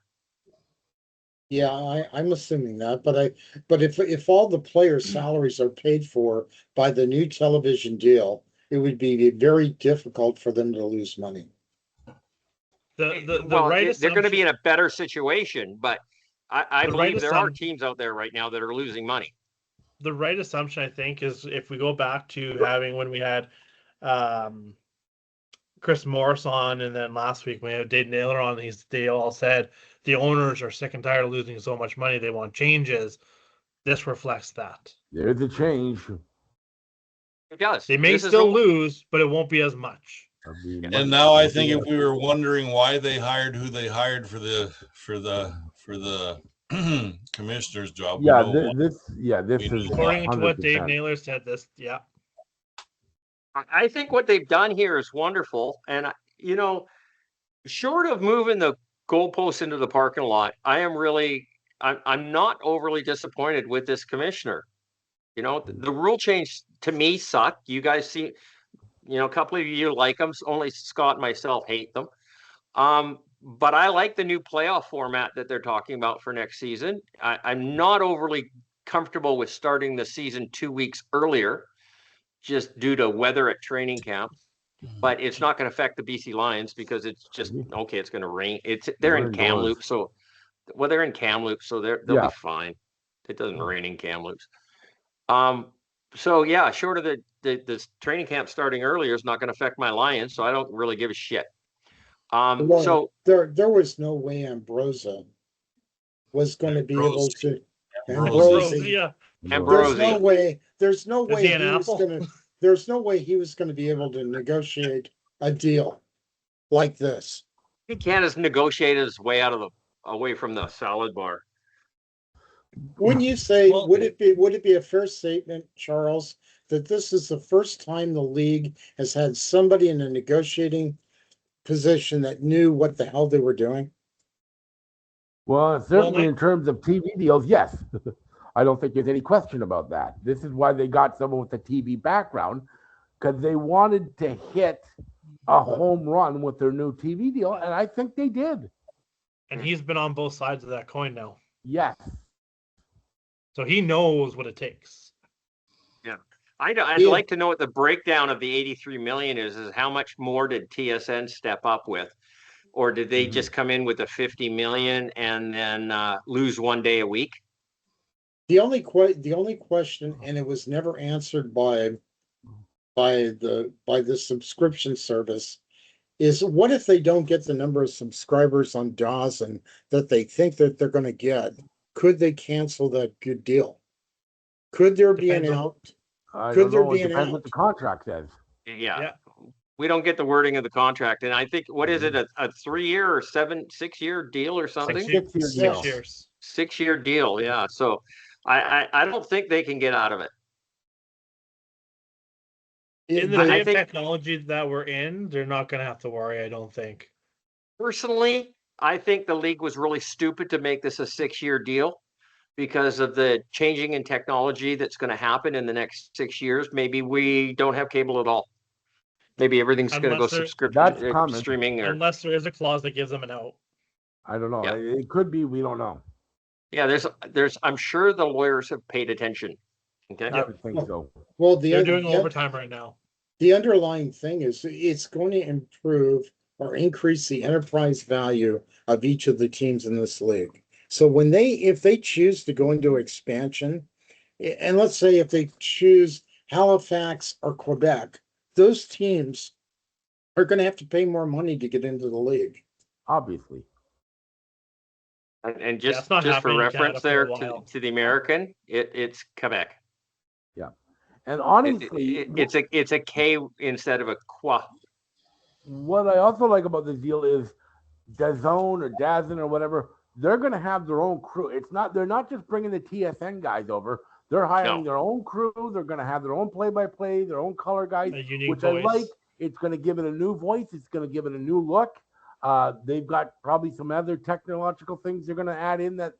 Yeah, I'm assuming that, but if all the players' salaries are paid for by the new television deal, it would be very difficult for them to lose money. The They're going to be in a better situation, but I believe there are assumption- teams out there right now that are losing money. The right assumption, I think, is if we go back to having when we had Chris Morris on, and then last week we had Dave Naylor on, they all said the owners are sick and tired of losing so much money. They want changes. This reflects that. There's a change. It does. They may still lose, but it won't be as much. And now I think if we were wondering why they hired who they hired for the commissioner's job, Yeah, this is according to what 100%. Dave Naylor said. I think what they've done here is wonderful, and short of moving the goalposts into the parking lot, I am really I'm not overly disappointed with this commissioner. You know, the rule change to me sucked. You guys see, a couple of you like them. Only Scott and myself hate them. But I like the new playoff format that they're talking about for next season. I'm not overly comfortable with starting the season 2 weeks earlier, just due to weather at training camp. But it's not going to affect the BC Lions because it's just okay. It's going to rain. They're in Kamloops, so they're in Kamloops, so they'll be fine. It doesn't rain in Kamloops. So yeah, short of the training camp starting earlier is not going to affect my Lions, so I don't really give a shit. So there was no way Ambrosia was going to be able to. Ambrosia. There's no way he was going to. There's no way he was going to be able to negotiate a deal like this. He can't just negotiate his way away from the salad bar. Wouldn't you say, would it be a fair statement, Charles, that this is the first time the league has had somebody in a negotiating position that knew what the hell they were doing? Well, certainly in terms of TV deals, yes. I don't think there's any question about that. This is why they got someone with a TV background, because they wanted to hit a home run with their new TV deal, and I think they did. And he's been on both sides of that coin now. Yes. So he knows what it takes. Yeah. I'd like to know what the breakdown of the 83 million is how much more did TSN step up with? Or did they just come in with the 50 million and then lose 1 day a week? The only question, and it was never answered by the subscription service, is what if they don't get the number of subscribers on Dawson that they think that they're going to get? Could they cancel that good deal? Could there be an out? Could there be an out? Depends what the contract says. Yeah. We don't get the wording of the contract, and I think what is it, a 3-year or 6-year deal or something? 6 years. 6-year deal, yeah. So I don't think they can get out of it. In the day of technology that we're in, they're not going to have to worry, I don't think. Personally, I think the league was really stupid to make this a 6-year deal because of the changing in technology that's going to happen in the next 6 years. Maybe we don't have cable at all. Maybe everything's going to go subscription streaming. Unless there is a clause that gives them an out. I don't know. Yeah. It could be. We don't know. Yeah, there's. I'm sure the lawyers have paid attention. Okay, I would think so. Well, they're doing overtime right now. The underlying thing is it's going to improve or increase the enterprise value of each of the teams in this league. So if they choose to go into expansion, and let's say if they choose Halifax or Quebec, those teams are going to have to pay more money to get into the league. Obviously. And just for reference there to the American, it's Quebec. Yeah. And honestly, it's a K instead of a Qua. What I also like about this deal is DAZN or DAZN or whatever, they're going to have their own crew. They're not just bringing the TSN guys over. They're hiring their own crew. They're going to have their own play-by-play, their own color guys, which voice. I like. It's going to give it a new voice. It's going to give it a new look. They've got probably some other technological things they're going to add in that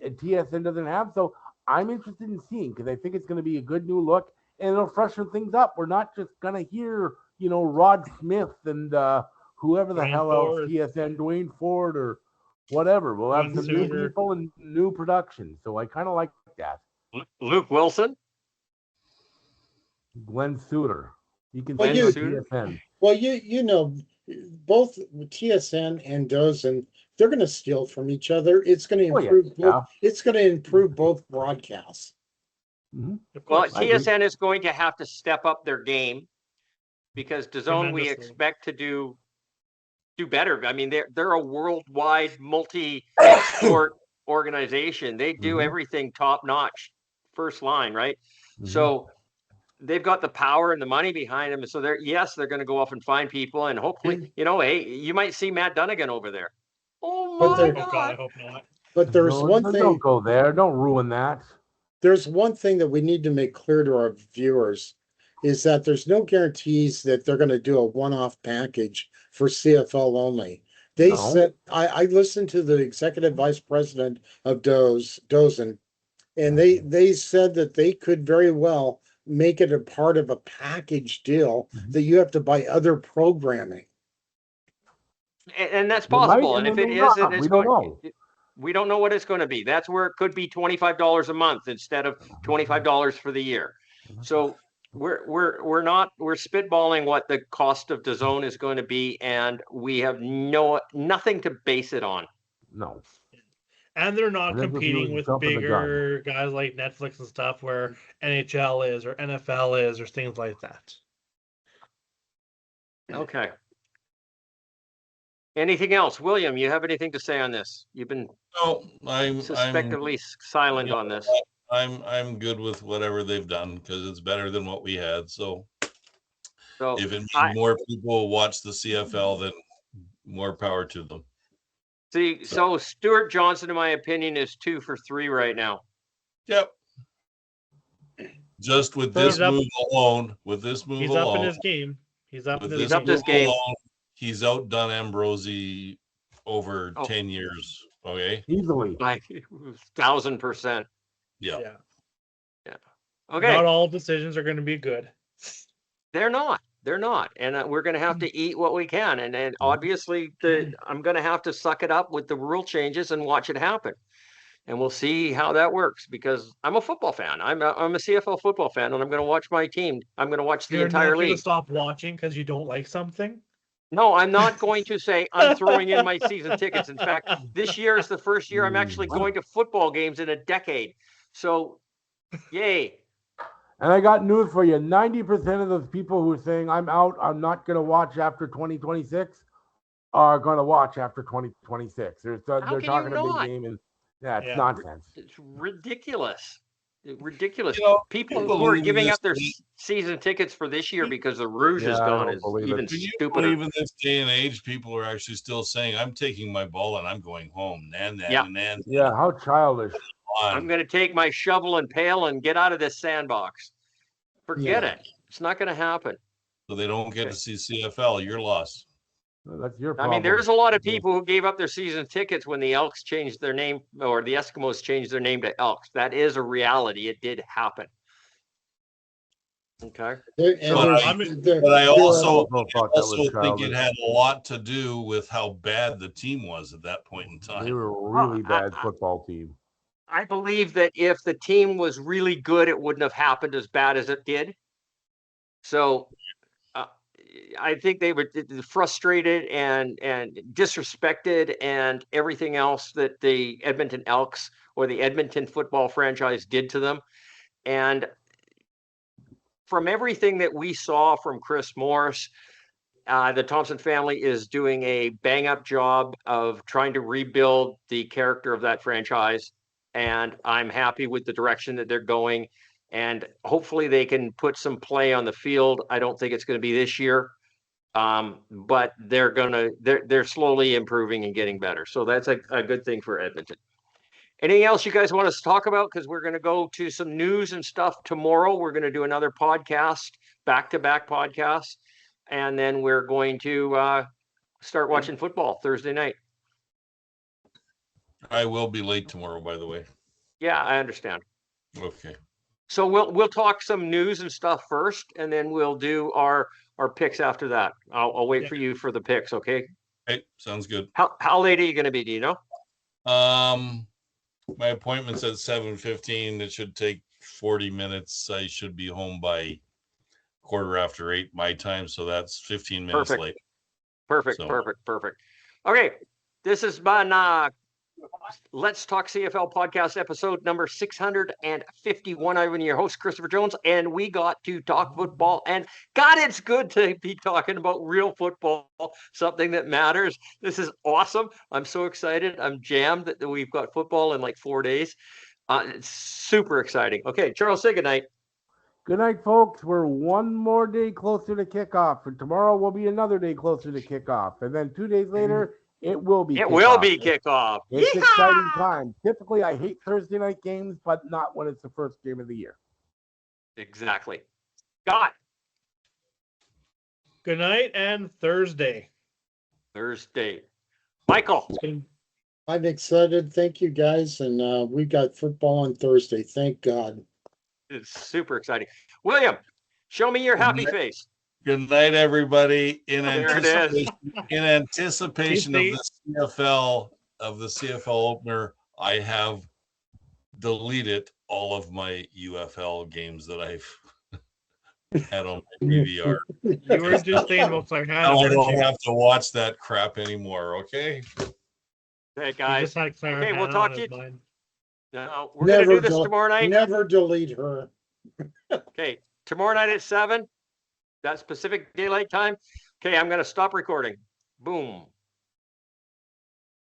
TSN doesn't have. So I'm interested in seeing, because I think it's going to be a good new look and it'll freshen things up. We're not just going to hear, Rod Smith and whoever the hell else, TSN, Dwayne Ford or whatever. We'll have some new people and new production. So I kind of like that. Luke Wilson? Glenn Suter. You can say TSN. Well, both TSN and DAZN, they're going to steal from each other. It's going to improve. It's going to improve both broadcasts. Mm-hmm. Well, TSN is going to have to step up their game because DAZN we expect to do better. I mean, they're a worldwide multi-sport organization. They do everything top notch, first line, right? Mm-hmm. So they've got the power and the money behind them. So they're going to go off and find people, and hopefully, hey, you might see Matt Dunnigan over there. Oh my God! I hope not. But there's one thing. Don't go there. Don't ruin that. There's one thing that we need to make clear to our viewers is that there's no guarantees that they're going to do a one-off package for CFL only. They No. said I listened to the executive vice president of Dozen, and they said that they could very well make it a part of a package deal that you have to buy other programming. And that's It might, possible. and And it if it may is, and not. it's We don't going, know. we don't know what it's going to be. That's where it could be $25 a month instead of $25 for the year. So we're spitballing what the cost of DAZN is going to be, and we have nothing to base it on. No. And they're not And that's if you competing were with jumping the gun. bigger guys like Netflix and stuff where NHL is or NFL is or things like that. Okay. Anything else, William? You have anything to say on this? You've been No, I'm suspectively silent on this. I'm good with whatever they've done because it's better than what we had. So So if it means more people watch the CFL, then more power to them. see, so Stuart Johnson, in my opinion, is 2 for 3 right now. Yep. Just with this move alone, he's up in his game. He's up in his game. Alone, he's outdone Ambrosi over 10 years. Okay. Easily. Like 1,000%. Yeah. Okay. Not all decisions are going to be good. They're not. And we're going to have to eat what we can. And obviously, I'm going to have to suck it up with the rule changes and watch it happen. And we'll see how that works because I'm a football fan. I'm a CFL football fan, and I'm going to watch my team. I'm going to watch the entire You're not league. going to stop watching because you don't like something? No, I'm not going to say I'm throwing in my season tickets. In fact, this year is the first year I'm actually going to football games in a decade. So, yay. And I got news for you. 90% of those people who are saying, I'm out, I'm not going to watch after 2026, are going to watch after 2026. They're talking a big game, and that's nonsense. It's ridiculous. Ridiculous. You know, people who are giving up their season tickets for this year because the Rouge is gone is even Can you stupider. believe in this day and age, people are actually still saying, I'm taking my ball and I'm going home. Yeah, how childish. I'm going to take my shovel and pail and get out of this sandbox. Forget it. It's not going to happen. So they don't get to see CFL. You're lost. Well, that's your problem. I mean, there's a lot of people who gave up their season tickets when the Elks changed their name, or the Eskimos changed their name to Elks. That is a reality. It did happen. Okay. But I also think it had a lot to do with how bad the team was at that point in time. They were a really bad football team. I believe that if the team was really good, it wouldn't have happened as bad as it did. So I think they were frustrated and disrespected and everything else that the Edmonton Elks or the Edmonton football franchise did to them. And from everything that we saw from Chris Morris, the Thompson family is doing a bang-up job of trying to rebuild the character of that franchise. And I'm happy with the direction that they're going. And hopefully they can put some play on the field. I don't think it's going to be this year. But they're slowly improving and getting better. So that's a good thing for Edmonton. Anything else you guys want us to talk about? Because we're going to go to some news and stuff tomorrow. We're going to do another podcast, back-to-back podcasts. And then we're going to start watching football Thursday night. I will be late tomorrow, by the way. Yeah, I understand. Okay. So we'll talk some news and stuff first, and then we'll do our picks after that. I'll wait for you for the picks, okay? Hey, sounds good. How late are you going to be? Do you know? My appointment's at 7:15. It should take 40 minutes. I should be home by 8:15 my time, so that's 15 minutes late. Perfect. Okay, this has been Let's Talk CFL podcast episode number 651. I've been your host, Christopher Jones, and we got to talk football. And God, it's good to be talking about real football, something that matters. This is awesome. I'm so excited. I'm jammed that we've got football in like 4 days. It's super exciting. Okay, Charles, say goodnight. Good night, folks. We're one more day closer to kickoff, and tomorrow will be another day closer to kickoff. And then 2 days later, it will be kickoff. It's exciting time. Typically, I hate Thursday night games, but not when it's the first game of the year. Exactly. Scott. Good night and Thursday. Michael. I'm excited. Thank you, guys. And we got football on Thursday. Thank God. It's super exciting. William, show me your happy face. Good night, everybody. There it is. In anticipation of the CFL opener, I have deleted all of my UFL games that I've had on my DVR. You were just saying about Now I don't Clarhana. have to watch that crap anymore. Okay. Hey You guys. just had Clarhana Okay, we'll talk on to his you. mind. No, we're gonna do this tomorrow night. Never delete her. Okay, tomorrow night at 7. That's Pacific Daylight Time. Okay, I'm gonna stop recording. Boom.